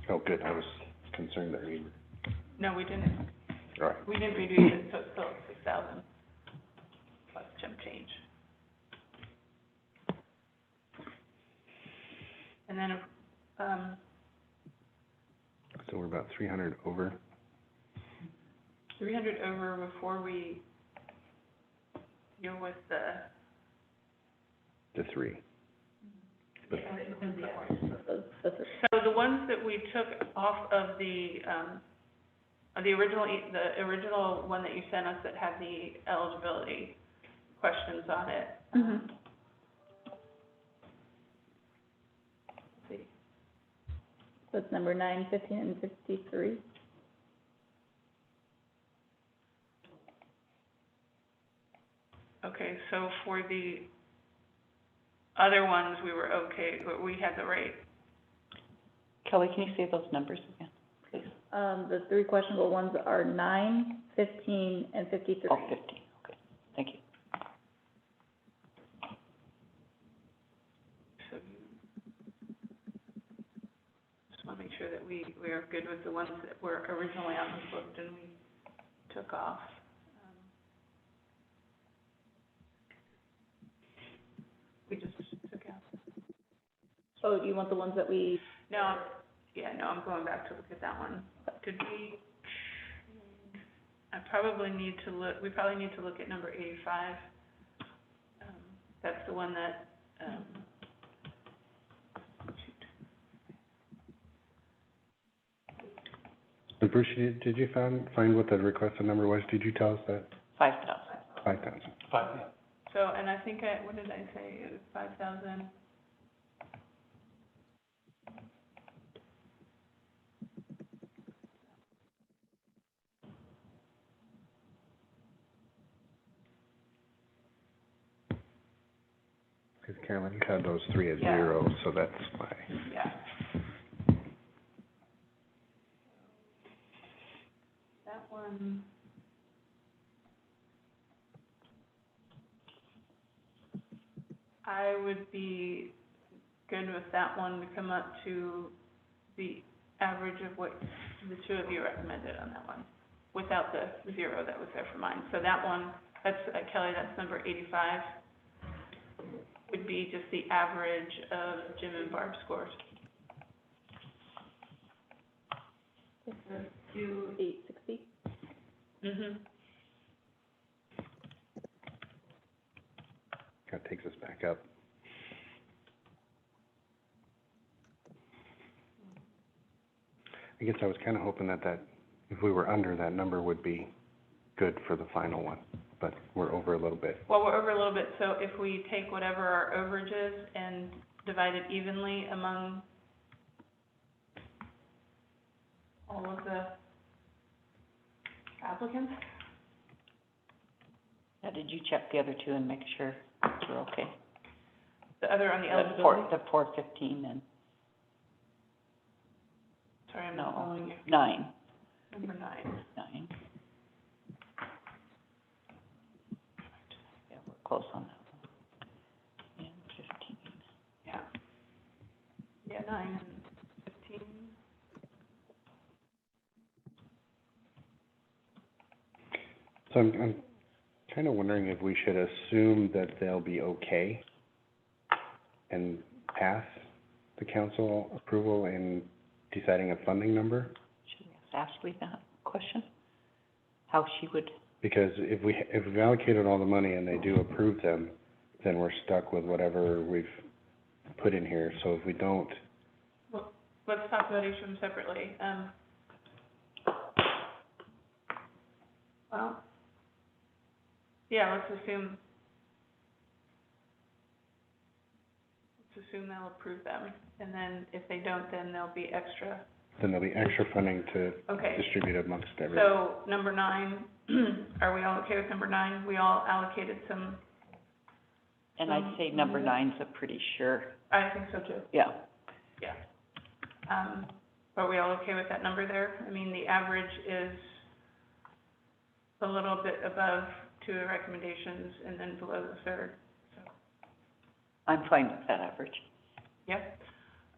[SPEAKER 3] Oh, good, I was concerned that we were,
[SPEAKER 1] no, we didn't,
[SPEAKER 3] all right.
[SPEAKER 1] we didn't reduce it, so it's still 6,000 plus chump change. And then,
[SPEAKER 3] So we're about 300 over.
[SPEAKER 1] 300 over before we deal with the,
[SPEAKER 3] To 3. But
[SPEAKER 1] so the ones that we took off of the original, the original one that you sent us that had the eligibility questions on it.
[SPEAKER 5] Mm-hmm.
[SPEAKER 1] Let's see.
[SPEAKER 5] So it's number 9, 15, and 53.
[SPEAKER 1] Okay, so for the other ones, we were okay, but we had the rate.
[SPEAKER 2] Kelly, can you say those numbers again, please?
[SPEAKER 5] The 3 questionable ones are 9, 15, and 53.
[SPEAKER 2] Oh, 50, okay, thank you.
[SPEAKER 1] So just want to make sure that we are good with the ones that were originally on the book and we took off. We just took out.
[SPEAKER 5] Oh, do you want the ones that we,
[SPEAKER 1] No, yeah, no, I'm going back to look at that one. Could we, I probably need to look, we probably need to look at number 85. That's the one that,
[SPEAKER 3] And Bruce, did you find what the requested number was? Did you tell us that?
[SPEAKER 2] 5,000.
[SPEAKER 3] 5,000.
[SPEAKER 4] 5,
[SPEAKER 1] so, and I think what did I say, it was 5,000?
[SPEAKER 3] Because Carolyn had those 3 as
[SPEAKER 1] Yeah.
[SPEAKER 3] 0, so that's why.
[SPEAKER 1] Yeah. That one. I would be good with that one to come up to the average of what the two of you recommended on that one, without the 0 that was there for mine. So that one, that's, Kelly, that's number 85, would be just the average of Jim and Barb's scores.
[SPEAKER 5] 860?
[SPEAKER 1] Mhm.
[SPEAKER 3] That takes us back up. I I guess I was kinda hoping that if we were under, that number would be good for the final one, but we're over a little bit.
[SPEAKER 1] Well, we're over a little bit, so if we take whatever our overage is and divide it evenly among all of the applicants?
[SPEAKER 2] Now, did you check the other two and make sure we're okay?
[SPEAKER 1] The other on the
[SPEAKER 2] The
[SPEAKER 1] eligibility?
[SPEAKER 2] the 415 and
[SPEAKER 1] Sorry, I'm
[SPEAKER 2] no.
[SPEAKER 1] not following you.
[SPEAKER 2] 9.
[SPEAKER 1] Number 9.
[SPEAKER 2] 9. Yeah, we're close on that one. And 15.
[SPEAKER 1] Yeah. Yeah, 9 and 15.
[SPEAKER 3] So I'm kinda wondering if we should assume that they'll be okay and pass the council approval in deciding a funding number?
[SPEAKER 2] Should we ask Ashley that question? How she would,
[SPEAKER 3] Because if we've allocated all the money and they do approve them, then we're stuck with whatever we've put in here. So if we don't,
[SPEAKER 1] Let's talk about each of them separately. Well, yeah, let's assume they'll approve them, and then if they don't, then there'll be extra.
[SPEAKER 3] then there'll be extra funding to
[SPEAKER 1] Okay,
[SPEAKER 3] distribute amongst everyone.
[SPEAKER 1] so number 9, are we all okay with number 9? We all allocated some,
[SPEAKER 2] and I'd say number 9's a pretty sure,
[SPEAKER 1] I think so too.
[SPEAKER 2] yeah.
[SPEAKER 1] Yeah. Are we all okay with that number there? I mean, the average is a little bit above 2 recommendations and then below the third, so,
[SPEAKER 2] I'm fine with that average.
[SPEAKER 1] yep.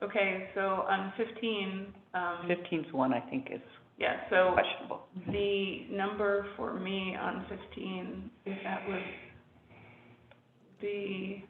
[SPEAKER 1] Okay, so on 15,
[SPEAKER 2] 15's one I think is
[SPEAKER 1] yeah, so
[SPEAKER 2] questionable.
[SPEAKER 1] the number for me on 15, if that would be,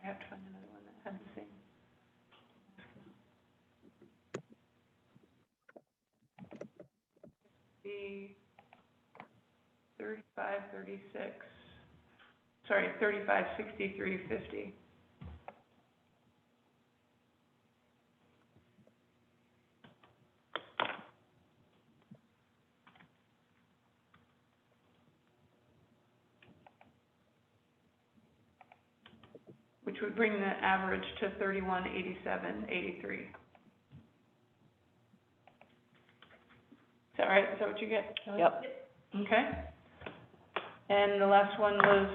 [SPEAKER 1] I have to find another one that had the same. The 35, 36, sorry, 35, 63, 50. Which would bring the average to 31, 87, 83. Is that right? Is that what you get, Kelly?
[SPEAKER 2] Yep,
[SPEAKER 1] Okay. And the last one was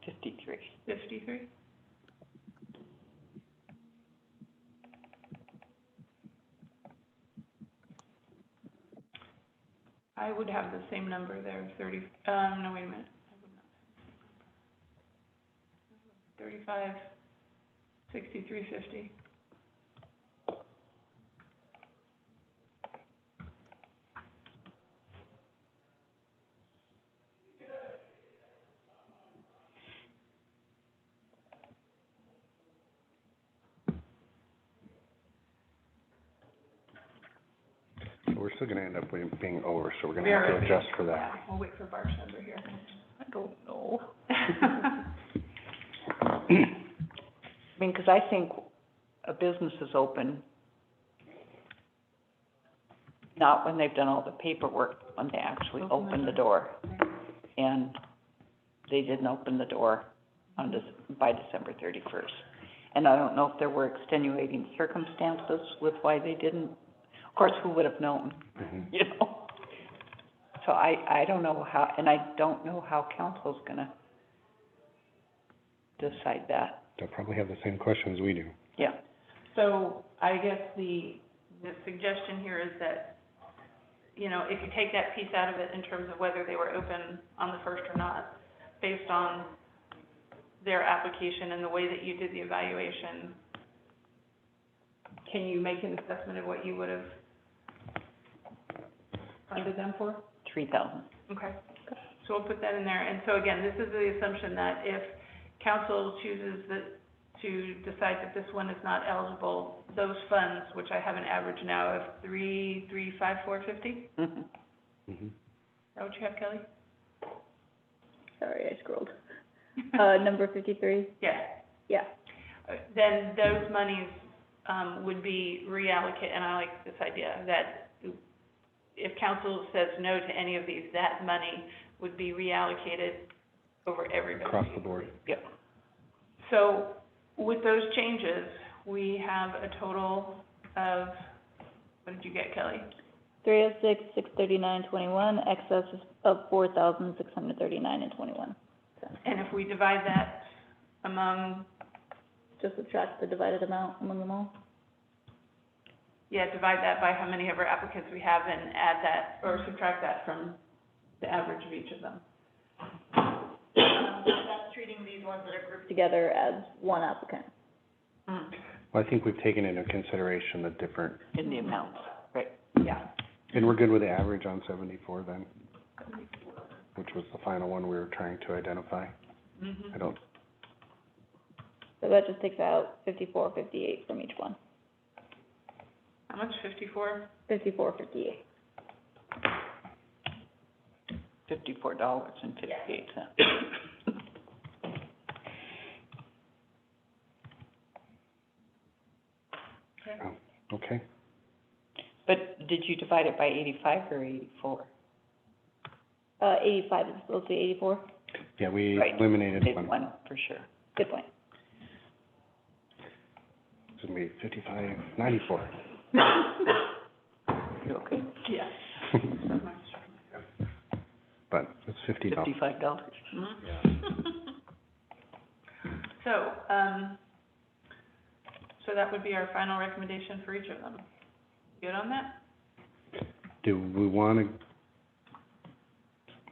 [SPEAKER 2] 53.
[SPEAKER 1] 53? I would have the same number there, 30, no, wait a minute. I would not have the same number. 35, 63, 50.
[SPEAKER 3] We're still gonna end up being over, so we're gonna
[SPEAKER 1] We
[SPEAKER 3] have
[SPEAKER 1] are,
[SPEAKER 3] to adjust for that.
[SPEAKER 1] Yeah, we'll wait for Bart's number here.
[SPEAKER 2] I don't know. I mean, 'cause I think a business is open, not when they've done all the paperwork, when they actually open the door. And they didn't open the door on by December 31st. And I don't know if there were extenuating circumstances with why they didn't. Of course, who would have known,
[SPEAKER 3] Mhm.
[SPEAKER 2] you know? So I don't know how, and I don't know how council's gonna decide that.
[SPEAKER 3] They'll probably have the same questions we do.
[SPEAKER 2] Yeah.
[SPEAKER 1] So I guess the suggestion here is that, you know, if you take that piece out of it in terms of whether they were open on the first or not, based on their application and the way that you did the evaluation, can you make an assessment of what you would have funded them for?
[SPEAKER 2] 3,000.
[SPEAKER 1] Okay. So so we'll put that in there. And so again, this is the assumption that if council chooses to decide that this one is not eligible, those funds, which I have an average now of 3,354.50, is
[SPEAKER 2] Mhm.
[SPEAKER 3] Mhm.
[SPEAKER 1] that what you have, Kelly?
[SPEAKER 5] Sorry, I scrolled. Number 53?
[SPEAKER 1] Yeah.
[SPEAKER 5] Yeah.
[SPEAKER 1] Then those monies, would be reallocated, and I like this idea, that if council says no to any of these, that money would be reallocated over everybody.
[SPEAKER 3] Across the board.
[SPEAKER 2] Yep.
[SPEAKER 1] So with those changes, we have a total of, what did you get, Kelly?
[SPEAKER 5] 306, 639.21, excess of 4,639.21.
[SPEAKER 1] And if we divide that among,
[SPEAKER 5] Just subtract the divided amount among them all.
[SPEAKER 1] divide that by how many of our applicants we have and add that, or subtract that from the average of each of them.
[SPEAKER 5] That's treating these ones that are grouped together as one applicant.
[SPEAKER 1] Mm.
[SPEAKER 3] Well, I think we've taken into consideration the different,
[SPEAKER 2] In the amounts, right, yeah.
[SPEAKER 3] and we're good with the average on 74 then, which was the final one we were trying to identify.
[SPEAKER 1] Mhm.
[SPEAKER 3] I don't,
[SPEAKER 5] So that just takes out 54, 58 from each one.
[SPEAKER 1] How much, 54?
[SPEAKER 5] 54, 58.
[SPEAKER 2] $54.58.
[SPEAKER 3] okay.
[SPEAKER 2] But did you divide it by 85 or 84?
[SPEAKER 5] 85 is supposed to be 84.
[SPEAKER 3] Yeah, we
[SPEAKER 2] Right.
[SPEAKER 3] eliminated
[SPEAKER 2] Did
[SPEAKER 3] one.
[SPEAKER 2] one, for sure.
[SPEAKER 5] Good point.
[SPEAKER 3] It's gonna be 55, 94.
[SPEAKER 2] You okay?
[SPEAKER 1] Yeah.
[SPEAKER 3] But it's $50.
[SPEAKER 2] $55.
[SPEAKER 1] So, so that would be our final recommendation for each of them. Good on that?
[SPEAKER 3] Do we wanna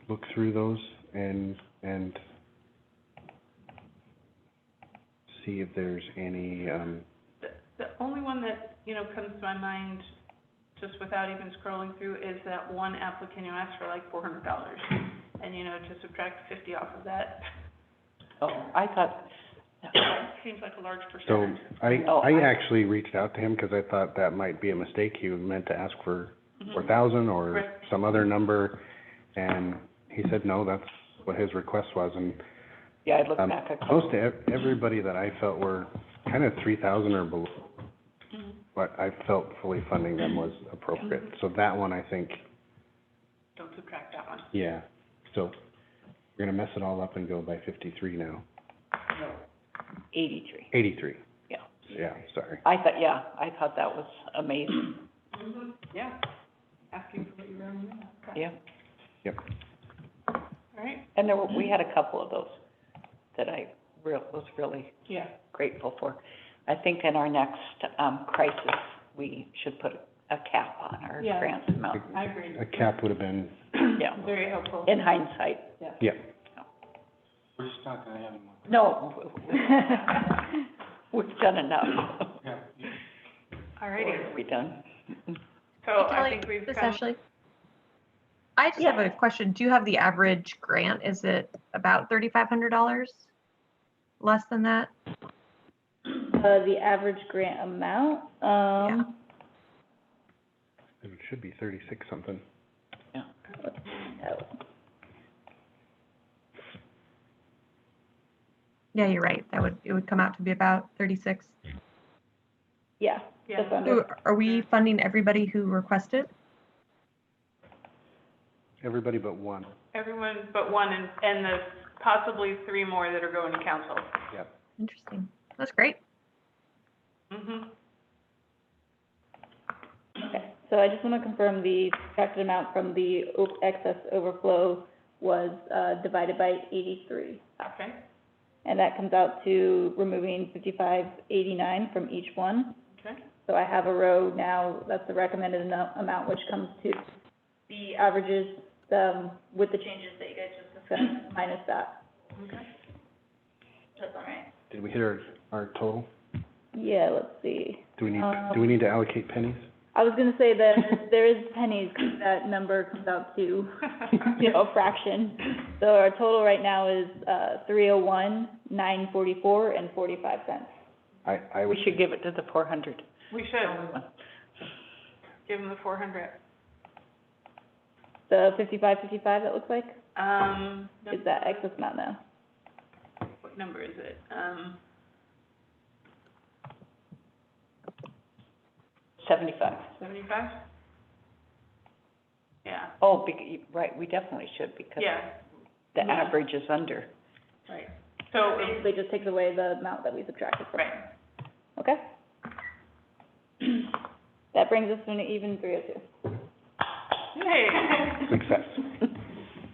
[SPEAKER 3] look through those and see if there's any,
[SPEAKER 1] The only one that, comes to my mind, just without even scrolling through, is that one applicant who asked for like $400. And, to subtract 50 off of that,
[SPEAKER 2] Oh, I thought,
[SPEAKER 1] seems like a large
[SPEAKER 3] so
[SPEAKER 1] percentage.
[SPEAKER 2] Oh,
[SPEAKER 3] I
[SPEAKER 2] I-
[SPEAKER 3] actually reached out to him because I thought that might be a mistake. He meant to ask for
[SPEAKER 1] Mhm.
[SPEAKER 3] 4,000 or
[SPEAKER 1] Right.
[SPEAKER 3] some other number, and he said, no, that's what his request was, and,
[SPEAKER 2] yeah, I looked back a couple.
[SPEAKER 3] most everybody that I felt were kind of 3,000 or below,
[SPEAKER 1] Mhm.
[SPEAKER 3] but I felt fully funding them was appropriate. So that one, I think,
[SPEAKER 1] Don't subtract that one.
[SPEAKER 3] yeah, so we're gonna mess it all up and go by 53 now,
[SPEAKER 2] 83,
[SPEAKER 3] 83,
[SPEAKER 2] yeah.
[SPEAKER 3] yeah, sorry.
[SPEAKER 2] I thought that was amazing,
[SPEAKER 1] Mhm. Yeah. Asking for what you really need. Okay.
[SPEAKER 2] yeah.
[SPEAKER 3] Yep.
[SPEAKER 1] All right.
[SPEAKER 2] And we had a couple of those that I was really
[SPEAKER 1] Yeah.
[SPEAKER 2] grateful for. I think in our next, crisis, we should put a cap on our
[SPEAKER 1] Yeah.
[SPEAKER 2] grant amount,
[SPEAKER 1] I agree.
[SPEAKER 3] A cap would have been,
[SPEAKER 2] yeah,
[SPEAKER 1] Very helpful.
[SPEAKER 2] in hindsight.
[SPEAKER 3] yeah,
[SPEAKER 4] We're just not gonna have any more.
[SPEAKER 2] No, we've done enough.
[SPEAKER 4] Yeah.
[SPEAKER 1] All righty.
[SPEAKER 2] We done?
[SPEAKER 1] So I
[SPEAKER 6] Kelly,
[SPEAKER 1] think we've
[SPEAKER 6] this
[SPEAKER 1] come,
[SPEAKER 6] Ashley. I just have a question. Do you have the average grant? Is it about $3,500? Less than that?
[SPEAKER 5] The average grant amount,
[SPEAKER 3] it should be 36 something.
[SPEAKER 6] Yeah, you're right. It would come out to be about 36.
[SPEAKER 5] yeah,
[SPEAKER 1] yeah,
[SPEAKER 5] just under.
[SPEAKER 6] So are we funding everybody who requested?
[SPEAKER 3] Everybody but one,
[SPEAKER 1] everyone but one, and the possibly 3 more that are going to council.
[SPEAKER 3] yep.
[SPEAKER 6] Interesting. That's great.
[SPEAKER 1] Mhm.
[SPEAKER 5] Okay, so I just wanna confirm the subtracted amount from the excess overflow was, divided by 83.
[SPEAKER 1] Okay.
[SPEAKER 5] And that comes out to removing 55.89 from each one.
[SPEAKER 1] Okay.
[SPEAKER 5] So I have a row now, that's the recommended amount, which comes to the averages, with the changes that you guys just discussed, minus that.
[SPEAKER 1] Okay.
[SPEAKER 5] That's all right.
[SPEAKER 3] Did we hit our total?
[SPEAKER 5] Yeah, let's see.
[SPEAKER 3] Do we need to allocate pennies?
[SPEAKER 5] I was gonna say that there is pennies, 'cause that number comes out to, you know, a fraction. So our total right now is, 301,944 and 45 cents.
[SPEAKER 3] I
[SPEAKER 2] We
[SPEAKER 3] would,
[SPEAKER 2] should give it to the 400.
[SPEAKER 1] We should. Give them the 400.
[SPEAKER 5] The 55, it looks like,
[SPEAKER 1] No,
[SPEAKER 5] is that excess amount now?
[SPEAKER 1] what number is it?
[SPEAKER 2] 75.
[SPEAKER 1] 75? Yeah,
[SPEAKER 2] Oh, right, we definitely should, because
[SPEAKER 1] yeah,
[SPEAKER 2] the
[SPEAKER 1] Yeah.
[SPEAKER 2] average is under.
[SPEAKER 1] right. So,
[SPEAKER 5] Basically just takes away the amount that we subtracted from it.
[SPEAKER 1] right,
[SPEAKER 5] Okay? That brings us to an even 302.
[SPEAKER 1] yay.
[SPEAKER 3] success.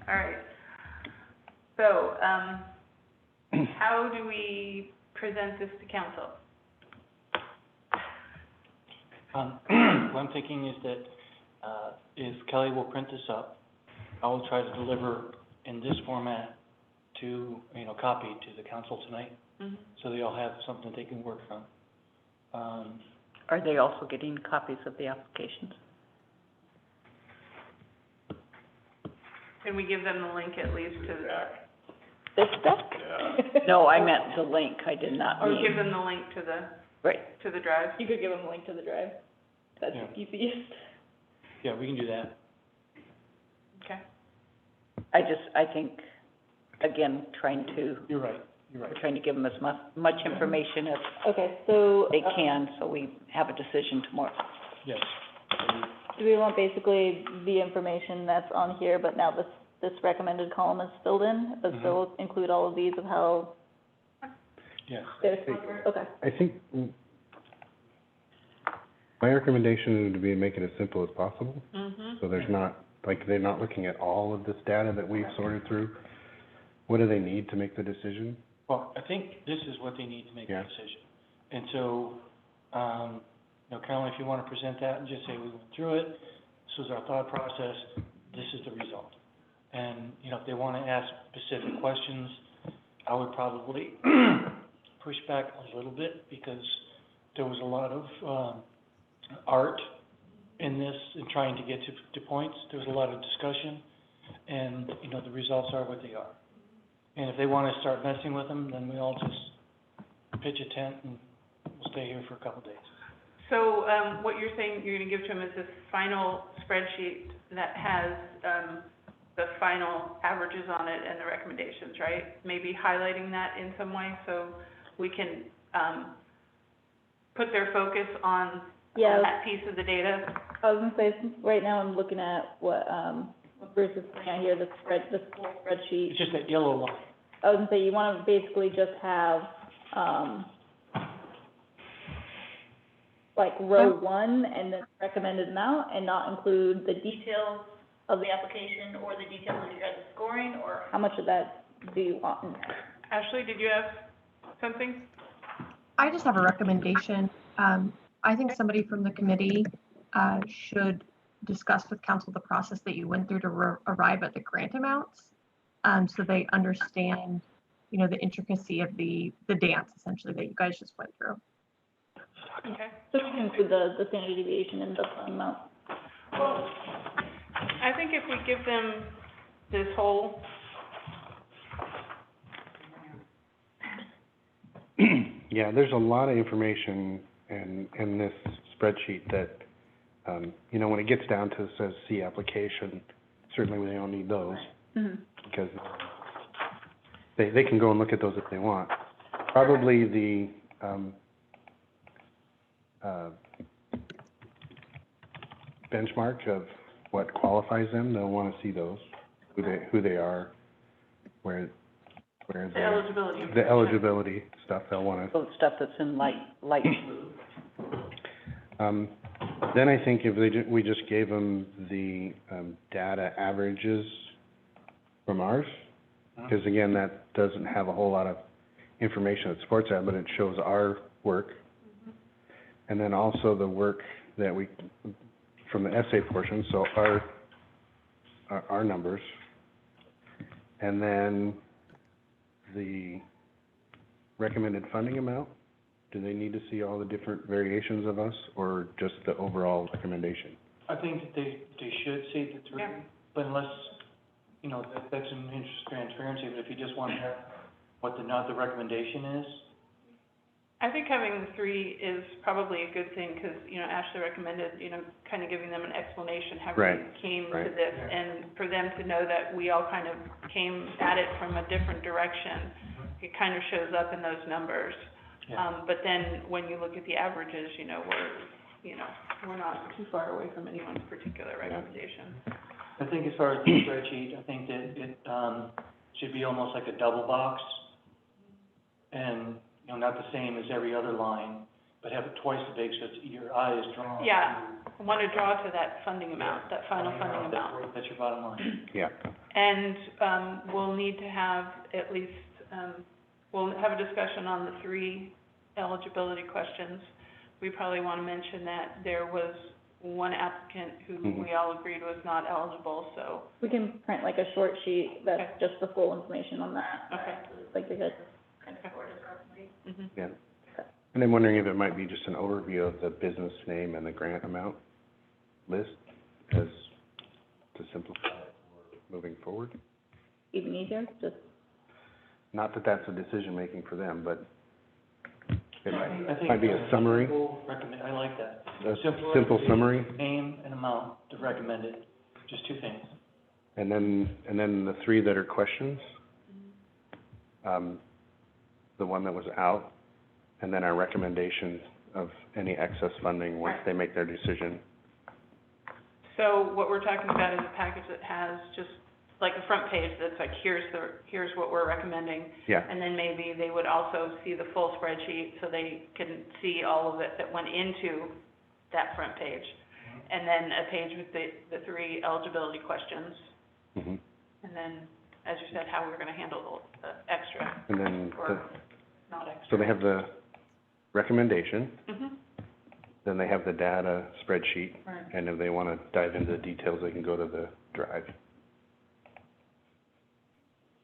[SPEAKER 1] All right. So, how do we present this to council?
[SPEAKER 4] What I'm thinking is that, is Kelly will print this up. I will try to deliver in this format to, copy to the council tonight,
[SPEAKER 1] Mhm.
[SPEAKER 4] so they all have something they can work from.
[SPEAKER 2] Are they also getting copies of the applications?
[SPEAKER 1] Can we give them the link at least to the,
[SPEAKER 5] This stuff?
[SPEAKER 2] No, I meant the link, I did not
[SPEAKER 1] or give
[SPEAKER 2] mean,
[SPEAKER 1] them the link to
[SPEAKER 2] right.
[SPEAKER 1] the drive?
[SPEAKER 5] You could give them a link to the drive. That's
[SPEAKER 4] Yeah.
[SPEAKER 5] the easiest.
[SPEAKER 4] Yeah, we can do that.
[SPEAKER 1] Okay.
[SPEAKER 2] I think, again,
[SPEAKER 4] You're right.
[SPEAKER 2] we're trying to give them as much information as
[SPEAKER 5] Okay, so,
[SPEAKER 2] they can, so we have a decision tomorrow.
[SPEAKER 4] Yes.
[SPEAKER 5] do we want basically the information that's on here, but now this recommended column is filled in, but still include all of these of how
[SPEAKER 4] Yes.
[SPEAKER 5] there's, okay.
[SPEAKER 3] I think my recommendation would be to make it as simple as possible,
[SPEAKER 1] Mm-hmm.
[SPEAKER 3] so there's not, like, they're not looking at all of this data that we've sorted through. What do they need to make the decision?
[SPEAKER 4] Well, I think this is what they need to make a
[SPEAKER 3] Yeah.
[SPEAKER 4] decision. And so, Carolyn, if you want to present that and just say, we went through it, this was our thought process, this is the result. And, if they want to ask specific questions, I would probably push back a little bit, because there was a lot of, art in this, in trying to get to points. There was a lot of discussion, and, the results are what they are. And if they want to start messing with them, then we all just pitch a tent and we'll stay here for a couple days.
[SPEAKER 1] So, what you're saying you're gonna give to them is this final spreadsheet that has, the final averages on it and the recommendations, right? Maybe highlighting that in some way so we can, put their focus on
[SPEAKER 5] Yeah,
[SPEAKER 1] that piece of the data.
[SPEAKER 5] I was gonna say, since right now I'm looking at what Bruce is putting out here, this full spreadsheet.
[SPEAKER 4] It's just that yellow line.
[SPEAKER 5] I was gonna say, you wanna basically just have, like row one and the recommended amount, and not include the details of the application or the details of your guys' scoring, or how much of that do you want in there?
[SPEAKER 1] Ashley, did you have something?
[SPEAKER 6] I just have a recommendation. I think somebody from the committee, should discuss with council the process that you went through to arrive at the grant amounts. So they understand, the intricacy of the dance essentially that you guys just went through.
[SPEAKER 1] Okay.
[SPEAKER 5] So we can include the standard deviation in the fund amount.
[SPEAKER 1] Well, I think if we give them this whole,
[SPEAKER 3] Yeah, there's a lot of information in this spreadsheet that, when it gets down to, it says C application, certainly they don't need those,
[SPEAKER 5] Mm-hmm.
[SPEAKER 3] because they can go and look at those if they want. Probably the, benchmark of what qualifies them, they'll wanna see those, who they are, where
[SPEAKER 1] the
[SPEAKER 3] they're,
[SPEAKER 1] eligibility.
[SPEAKER 3] the eligibility stuff, they'll wanna.
[SPEAKER 2] So the stuff that's in light blue.
[SPEAKER 3] Then I think if we just gave them the, data averages from ours, because again, that doesn't have a whole lot of information that supports that, but it shows our work. And then also the work that we, from the essay portion, so our numbers. And then the recommended funding amount, Do they need to see all the different variations of us, or just the overall recommendation?
[SPEAKER 4] I think that they should see the three,
[SPEAKER 1] Yeah.
[SPEAKER 4] but unless, you know, that's in interest of transparency, but if you just want to have what the recommendation is,
[SPEAKER 1] I think having the three is probably a good thing, because, you know, Ashley recommended, you know, kind of giving them an explanation how we
[SPEAKER 3] Right,
[SPEAKER 1] came to
[SPEAKER 3] right.
[SPEAKER 1] this, and for them to know that we all kind of came at it from a different direction. It kind of shows up in those numbers.
[SPEAKER 4] yeah.
[SPEAKER 1] But then when you look at the averages, you know, we're not too far away from anyone's particular recommendation.
[SPEAKER 4] I think as far as the spreadsheet, I think that it, should be almost like a double box. And, you know, not the same as every other line, but have it twice as big so it's, your eye is drawn.
[SPEAKER 1] Yeah, I want to draw to that funding amount, that final funding amount.
[SPEAKER 4] That's your bottom line.
[SPEAKER 3] Yeah,
[SPEAKER 1] And, we'll need to have at least, we'll have a discussion on the three eligibility questions. We probably want to mention that there was one applicant who
[SPEAKER 3] Mhm.
[SPEAKER 1] we all agreed was not eligible, so,
[SPEAKER 5] We can print like a short sheet that's
[SPEAKER 1] Okay.
[SPEAKER 5] just the full information on that.
[SPEAKER 1] okay.
[SPEAKER 5] Like you guys.
[SPEAKER 1] Mhm.
[SPEAKER 3] yeah. And I'm wondering if it might be just an overview of the business name and the grant amount list, as to simplify it for moving forward.
[SPEAKER 5] Even easier, just,
[SPEAKER 3] Not that that's a decision-making for them, but it
[SPEAKER 4] I think
[SPEAKER 3] might be a summary,
[SPEAKER 4] I like that.
[SPEAKER 3] a simple summary,
[SPEAKER 4] Name and amount, the recommended, just two things.
[SPEAKER 3] and then the three that are questions. The one that was out, and then our recommendation of any excess funding once they make their decision.
[SPEAKER 1] So what we're talking about is a package that has just like a front page that's like, here's what we're recommending.
[SPEAKER 3] Yeah,
[SPEAKER 1] And then maybe they would also see the full spreadsheet, so they can see all of it that went into that front page. And then a page with the three eligibility questions,
[SPEAKER 3] mhm.
[SPEAKER 1] and then, as you said, how we're gonna handle the extra,
[SPEAKER 3] And then,
[SPEAKER 1] or not extra.
[SPEAKER 3] so they have the recommendation,
[SPEAKER 1] Mhm,
[SPEAKER 3] then they have the data spreadsheet,
[SPEAKER 1] right.
[SPEAKER 3] and if they wanna dive into the details, they can go to the drive.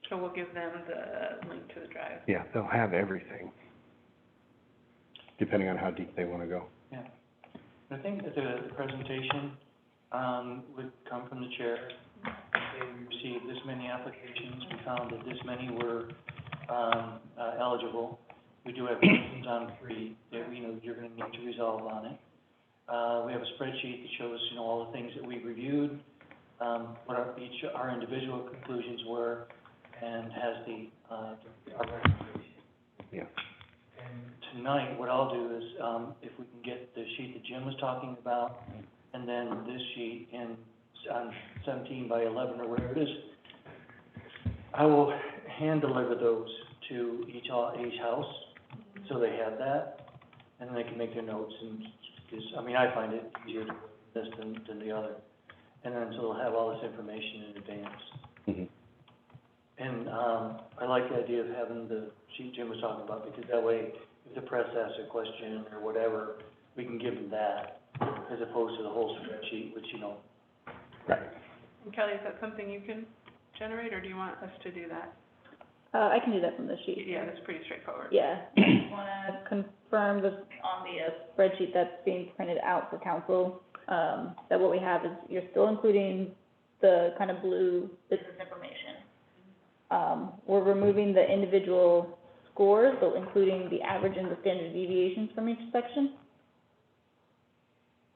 [SPEAKER 1] So we'll give them the link to the drive.
[SPEAKER 3] Yeah, they'll have everything, depending on how deep they wanna go.
[SPEAKER 4] Yeah. I think that the presentation, would come from the chair. Say we received this many applications, we found that this many were, eligible. We do have questions on three that, you know, you're gonna need to resolve on it. We have a spreadsheet that shows, you know, all the things that we reviewed, what our individual conclusions were, and has our recommendation.
[SPEAKER 3] Yeah.
[SPEAKER 4] And tonight, what I'll do is, if we can get the sheet that Jim was talking about, and then this sheet on 17 by 11 or whatever it is, I will hand deliver those to each house, so they have that, and then they can make their notes, and, because, I mean, I find it easier to do this than the other. And then, so they'll have all this information in advance.
[SPEAKER 3] Mhm.
[SPEAKER 4] And, I like the idea of having the sheet Jim was talking about, because that way, if the press asks a question or whatever, we can give them that, as opposed to the whole spreadsheet, which, you know,
[SPEAKER 3] Right.
[SPEAKER 1] And Kelly, is that something you can generate, or do you want us to do that?
[SPEAKER 5] I can do that from the sheet.
[SPEAKER 1] Yeah, that's pretty straightforward.
[SPEAKER 5] Yeah, I just wanna confirm this on the spreadsheet that's being printed out for council, that what we have is, you're still including the kind of blue business information. We're removing the individual scores, so including the average and the standard deviations from each section.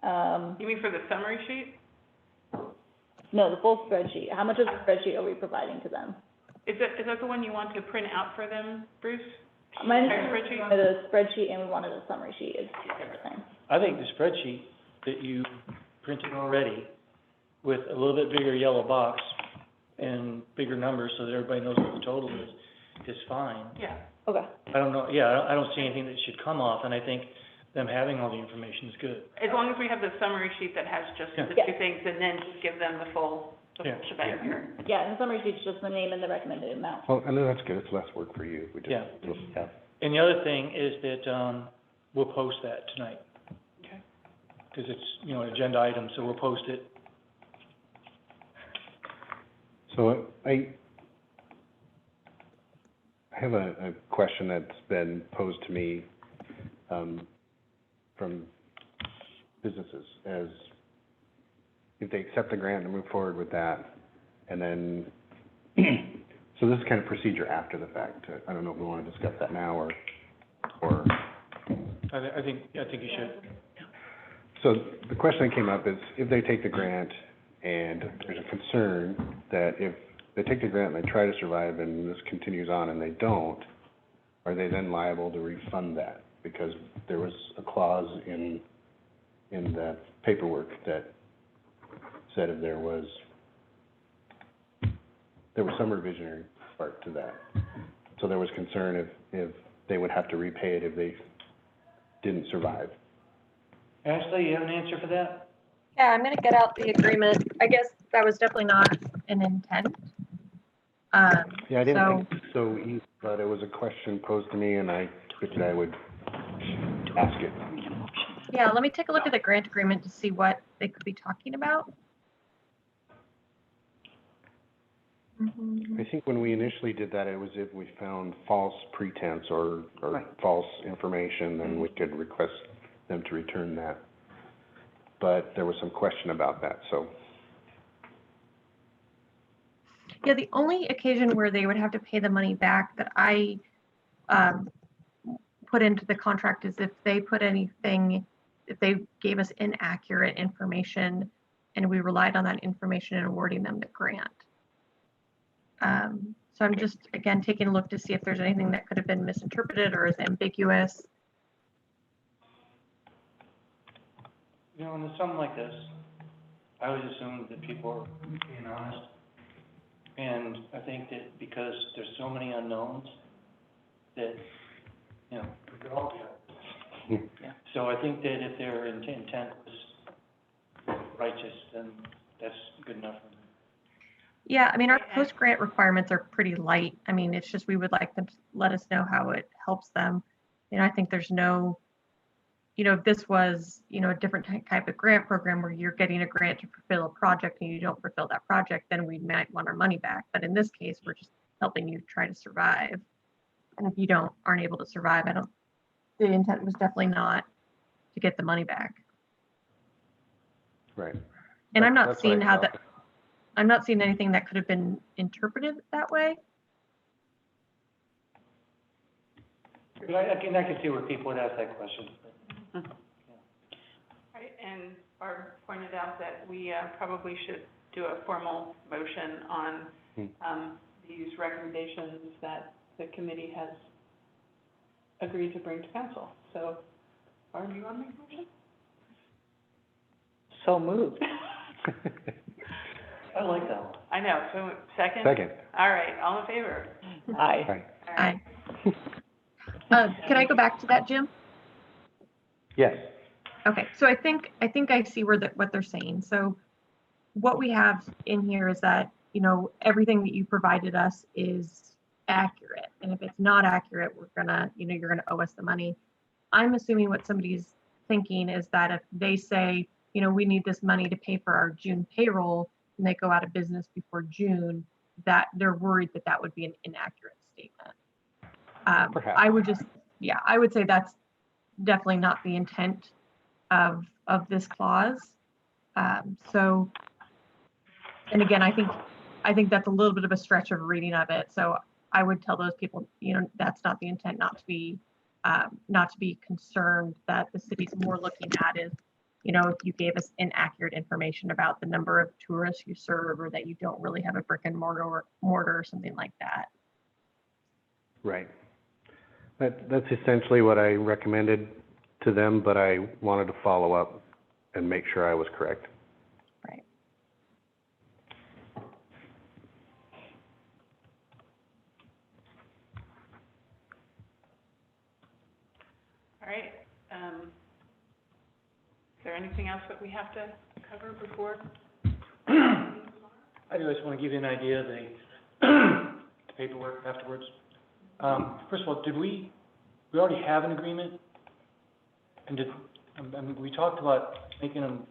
[SPEAKER 1] You mean for the summary sheet?
[SPEAKER 5] No, the full spreadsheet. How much of the spreadsheet are we providing to them?
[SPEAKER 1] Is that the one you want to print out for them, Bruce?
[SPEAKER 5] My
[SPEAKER 1] Entire spreadsheet?
[SPEAKER 5] understanding of the spreadsheet and we wanted a summary sheet is two separate things.
[SPEAKER 4] I think the spreadsheet that you printed already with a little bit bigger yellow box and bigger numbers so that everybody knows what the total is fine.
[SPEAKER 1] Yeah,
[SPEAKER 5] Okay.
[SPEAKER 4] I don't know, yeah, I don't see anything that should come off, and I think them having all the information is good.
[SPEAKER 1] as long as we have the summary sheet that has just
[SPEAKER 4] Yeah.
[SPEAKER 1] the
[SPEAKER 5] Yeah.
[SPEAKER 1] two things, and then just give them the full
[SPEAKER 4] Yeah.
[SPEAKER 1] shebang here.
[SPEAKER 5] Yeah, and the summary sheet's just the name and the recommended amount.
[SPEAKER 3] Well, I know that's good, it's less work for you, we
[SPEAKER 4] Yeah.
[SPEAKER 3] just, yeah.
[SPEAKER 4] And the other thing is that, we'll post that tonight,
[SPEAKER 1] Okay.
[SPEAKER 4] because it's, you know, an agenda item, so we'll post it.
[SPEAKER 3] So I have a question that's been posed to me from businesses as if they accept the grant and move forward with that, and then, so this is kind of procedure after the fact. I don't know if we want to discuss that now or.
[SPEAKER 4] I think you should.
[SPEAKER 3] So the question that came up is, if they take the grant and there's a concern that if they take the grant and they try to survive and this continues on and they don't, are they then liable to refund that? Because there was a clause in the paperwork that said if there was some revisionary part to that. So there was concern if they would have to repay it if they didn't survive.
[SPEAKER 4] Ashley, you have an answer for that?
[SPEAKER 6] Yeah, I'm gonna get out the agreement. I guess that was definitely not an intent.
[SPEAKER 3] Yeah, I didn't
[SPEAKER 6] So,
[SPEAKER 3] think so either, but it was a question posed to me and I figured I would ask it.
[SPEAKER 6] yeah, let me take a look at the grant agreement to see what they could be talking about.
[SPEAKER 3] I think when we initially did that, it was if we found false pretense or
[SPEAKER 2] Right.
[SPEAKER 3] false information, then we could request them to return that. But there was some question about that, so.
[SPEAKER 6] Yeah, the only occasion where they would have to pay the money back that I put into the contract is if they put anything, if they gave us inaccurate information and we relied on that information in awarding them the grant. So I'm just, again, taking a look to see if there's anything that could have been misinterpreted or is ambiguous.
[SPEAKER 4] You know, when there's something like this, I always assume that people are being honest. And I think that because there's so many unknowns, that, you know, we could all be honest.
[SPEAKER 2] Yeah.
[SPEAKER 4] So I think that if their intent was righteous, then that's good enough for me.
[SPEAKER 6] Yeah, I mean, our post-grant requirements are pretty light. I mean, it's just we would like them to let us know how it helps them. You know, I think there's no, you know, if this was, you know, a different type of grant program where you're getting a grant to fulfill a project and you don't fulfill that project, then we might want our money back. But in this case, we're just helping you try to survive. And if you aren't able to survive, the intent was definitely not to get the money back.
[SPEAKER 3] Right.
[SPEAKER 6] And I'm not
[SPEAKER 3] That's what
[SPEAKER 6] seeing
[SPEAKER 3] I
[SPEAKER 6] how
[SPEAKER 3] thought.
[SPEAKER 6] that, I'm not seeing anything that could have been interpreted that way.
[SPEAKER 4] But I can see where people would ask that question.
[SPEAKER 1] Right, and Barb pointed out that we probably should do a formal motion on these recommendations that the committee has agreed to bring to council. So, Barb, you want to make a motion?
[SPEAKER 2] So moved.
[SPEAKER 4] I like that one.
[SPEAKER 1] I know, so second?
[SPEAKER 3] Second.
[SPEAKER 1] All right, all in favor?
[SPEAKER 2] Aye.
[SPEAKER 3] Right.
[SPEAKER 1] All right.
[SPEAKER 6] Can I go back to that, Jim?
[SPEAKER 3] Yes.
[SPEAKER 6] Okay, so I think I see what they're saying. So what we have in here is that, you know, everything that you provided us is accurate. And if it's not accurate, we're gonna, you know, you're gonna owe us the money. I'm assuming what somebody's thinking is that if they say, you know, we need this money to pay for our June payroll, and they go out of business before June, that they're worried that that would be an inaccurate statement.
[SPEAKER 3] Perhaps.
[SPEAKER 6] I would say that's definitely not the intent of this clause. So, and again, I think that's a little bit of a stretch of reading of it. So I would tell those people, you know, that's not the intent, not to be concerned that the city's more looking at is, you know, if you gave us inaccurate information about the number of tourists you serve or that you don't really have a brick and mortar or something like that.
[SPEAKER 3] Right. That's essentially what I recommended to them, but I wanted to follow up and make sure I was correct.
[SPEAKER 6] Right.
[SPEAKER 1] All right, is there anything else that we have to cover before?
[SPEAKER 4] I just want to give you an idea of the paperwork afterwards. First of all, we already have an agreement? And we talked about making them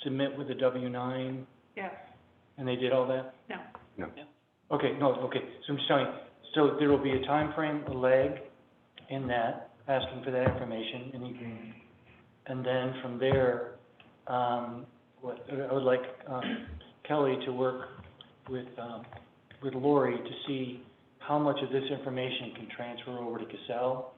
[SPEAKER 4] submit with the W-9,
[SPEAKER 1] Yes,
[SPEAKER 4] and they did all that?
[SPEAKER 1] no,
[SPEAKER 3] No.
[SPEAKER 4] Okay, no, okay, so I'm just telling you, so there will be a time frame, a lag in that, asking for that information, and you can, and then from there, I would like, Kelly to work with Lori to see how much of this information can transfer over to Cassell.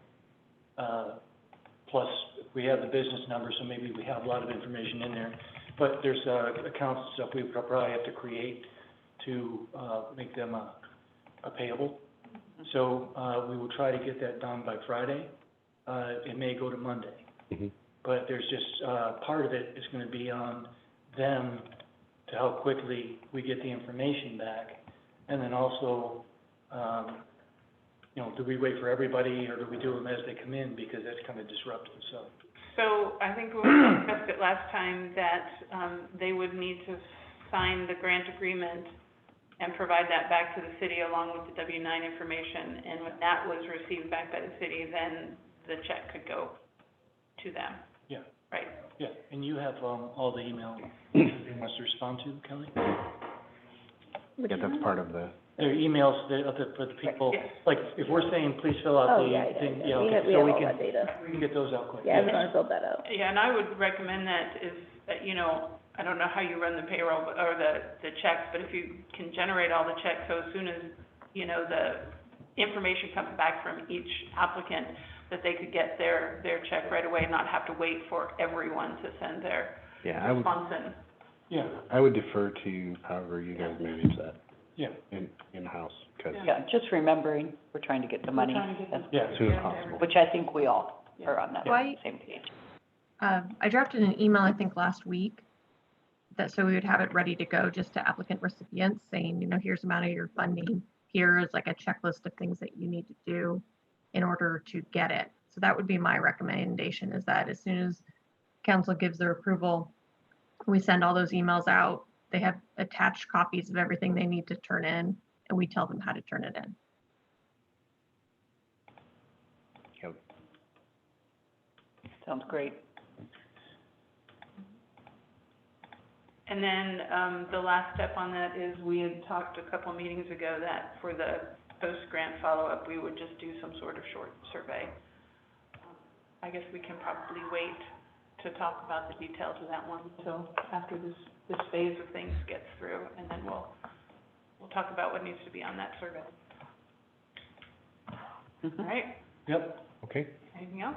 [SPEAKER 4] Plus, we have the business number, so maybe we have a lot of information in there. But there's, accounts and stuff we would probably have to create to, make them a payable. So, we will try to get that done by Friday. It may go to Monday.
[SPEAKER 3] Mhm.
[SPEAKER 4] But there's just, part of it is gonna be on them to how quickly we get the information back. And then also, you know, do we wait for everybody, or do we do them as they come in, because that's kind of disruptive, so.
[SPEAKER 1] So I think we discussed it last time that, they would need to sign the grant agreement and provide that back to the city along with the W-9 information, and when that was received back by the city, then the check could go to them.
[SPEAKER 4] Yeah.
[SPEAKER 1] Right.
[SPEAKER 4] Yeah, and you have, all the email they must respond to, Kelly?
[SPEAKER 3] Yeah, that's part of the,
[SPEAKER 4] Their emails, for the people,
[SPEAKER 1] Yes.
[SPEAKER 4] like, if we're saying, please fill out
[SPEAKER 5] Oh,
[SPEAKER 4] the
[SPEAKER 5] yeah,
[SPEAKER 4] thing,
[SPEAKER 5] yeah,
[SPEAKER 4] you know,
[SPEAKER 5] we have
[SPEAKER 4] so we
[SPEAKER 5] all
[SPEAKER 4] can,
[SPEAKER 5] that data.
[SPEAKER 4] we can get those out quick.
[SPEAKER 5] Yeah, everyone filled that out.
[SPEAKER 1] Yeah, and I would recommend that is, that, you know, I don't know how you run the payroll, but, or the checks, but if you can generate all the checks, so as soon as, you know, the information comes back from each applicant, that they could get their check right away, and not have to wait for everyone to send their
[SPEAKER 3] yeah, I would,
[SPEAKER 1] response in.
[SPEAKER 4] Yeah,
[SPEAKER 3] I would defer to however you guys manage that
[SPEAKER 4] yeah,
[SPEAKER 3] in-house, because
[SPEAKER 2] Yeah, just remembering, we're trying to get the money,
[SPEAKER 1] trying to get
[SPEAKER 2] as-
[SPEAKER 4] yeah.
[SPEAKER 3] as soon as possible.
[SPEAKER 2] which I think we all are on that
[SPEAKER 6] Why-
[SPEAKER 2] same page.
[SPEAKER 6] I drafted an email, I think, last week, that so we would have it ready to go just to applicant recipients, saying, you know, here's the amount of your funding. Here is like a checklist of things that you need to do in order to get it. So that would be my recommendation, is that as soon as council gives their approval, we send all those emails out. They have attached copies of everything they need to turn in, and we tell them how to turn it in.
[SPEAKER 2] Sounds great.
[SPEAKER 1] And then, the last step on that is, we had talked a couple meetings ago that for the post-grant follow-up, we would just do some sort of short survey. I guess we can probably wait to talk about the details of that one until after this phase of things gets through, and then we'll talk about what needs to be on that survey.
[SPEAKER 2] Mhm.
[SPEAKER 1] All right,
[SPEAKER 4] Yep,
[SPEAKER 3] Okay?
[SPEAKER 1] anything else?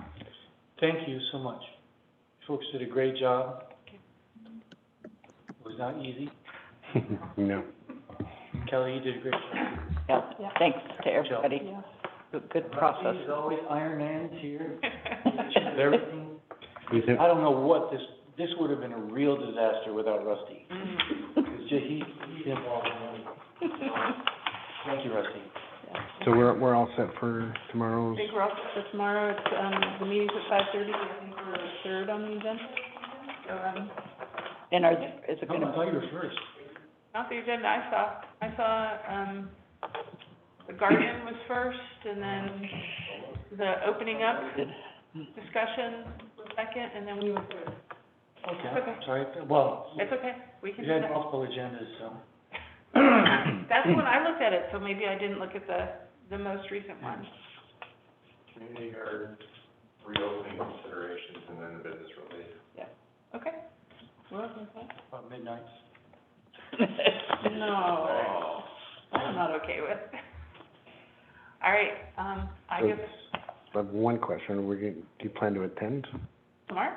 [SPEAKER 4] thank you so much. You folks did a great job. It was not easy.
[SPEAKER 3] No.
[SPEAKER 4] Kelly, you did a great job.
[SPEAKER 2] Yeah,
[SPEAKER 1] Yeah.
[SPEAKER 2] thanks to everybody.
[SPEAKER 1] Yeah.
[SPEAKER 2] Good process.
[SPEAKER 4] There's always Iron Man's here. Everything.
[SPEAKER 3] We did-
[SPEAKER 4] I don't know what this would have been a real disaster without Rusty. It's just, he's involved in everything. Thank you, Rusty.
[SPEAKER 3] So we're all set for
[SPEAKER 1] I
[SPEAKER 3] tomorrow's,
[SPEAKER 1] think we're all set for tomorrow, it's, the meeting's at 5:30, I think we're the third on the agenda. So,
[SPEAKER 2] And is it
[SPEAKER 4] Oh, I
[SPEAKER 2] gonna,
[SPEAKER 4] thought you were first.
[SPEAKER 1] not the agenda I saw, the Guardian was first, and then the opening up discussion was second, and then we were third.
[SPEAKER 4] Okay,
[SPEAKER 1] Okay.
[SPEAKER 4] sorry, well,
[SPEAKER 1] It's okay, we can
[SPEAKER 4] we
[SPEAKER 1] do
[SPEAKER 4] had
[SPEAKER 1] that.
[SPEAKER 4] multiple agendas, so.
[SPEAKER 1] That's when I looked at it, so maybe I didn't look at the most recent one.
[SPEAKER 7] Community garden, reopening considerations, and then the business release.
[SPEAKER 1] Okay. We're open for that.
[SPEAKER 4] About midnight.
[SPEAKER 1] No, I'm not okay with. All right, I guess
[SPEAKER 3] I have one question, do you plan to attend?
[SPEAKER 1] tomorrow?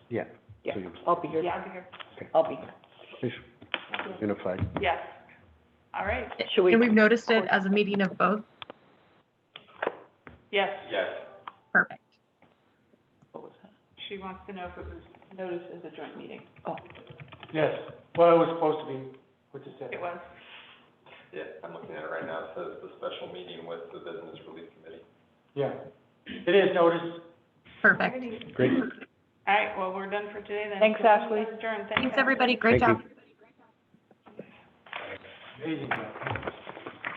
[SPEAKER 3] Yeah.
[SPEAKER 2] yeah,
[SPEAKER 3] So you-
[SPEAKER 2] I'll be here.
[SPEAKER 1] Yeah, I'll be here.
[SPEAKER 2] I'll be here.
[SPEAKER 3] Please, unified.
[SPEAKER 1] Yes. All right,
[SPEAKER 2] Should we?
[SPEAKER 6] And we've noticed it as a meeting of both.
[SPEAKER 1] yes,
[SPEAKER 7] Yes.
[SPEAKER 6] Perfect.
[SPEAKER 2] What was that?
[SPEAKER 1] she wants to know if it was noticed as a joint meeting.
[SPEAKER 2] Oh,
[SPEAKER 4] Yes, well, it was supposed to be, what's it say?
[SPEAKER 1] It was.
[SPEAKER 7] Yeah, I'm looking at it right now, it says the special meeting with the business relief committee.
[SPEAKER 4] Yeah, it is noticed.
[SPEAKER 6] Perfect.
[SPEAKER 1] Alrighty.
[SPEAKER 3] Great.
[SPEAKER 1] All right, well, we're done for today then.
[SPEAKER 2] Thanks, Ashley.
[SPEAKER 1] Adjourned.
[SPEAKER 6] Thanks, everybody. Great
[SPEAKER 3] Thank
[SPEAKER 6] job.
[SPEAKER 3] you.
[SPEAKER 4] Amazing job.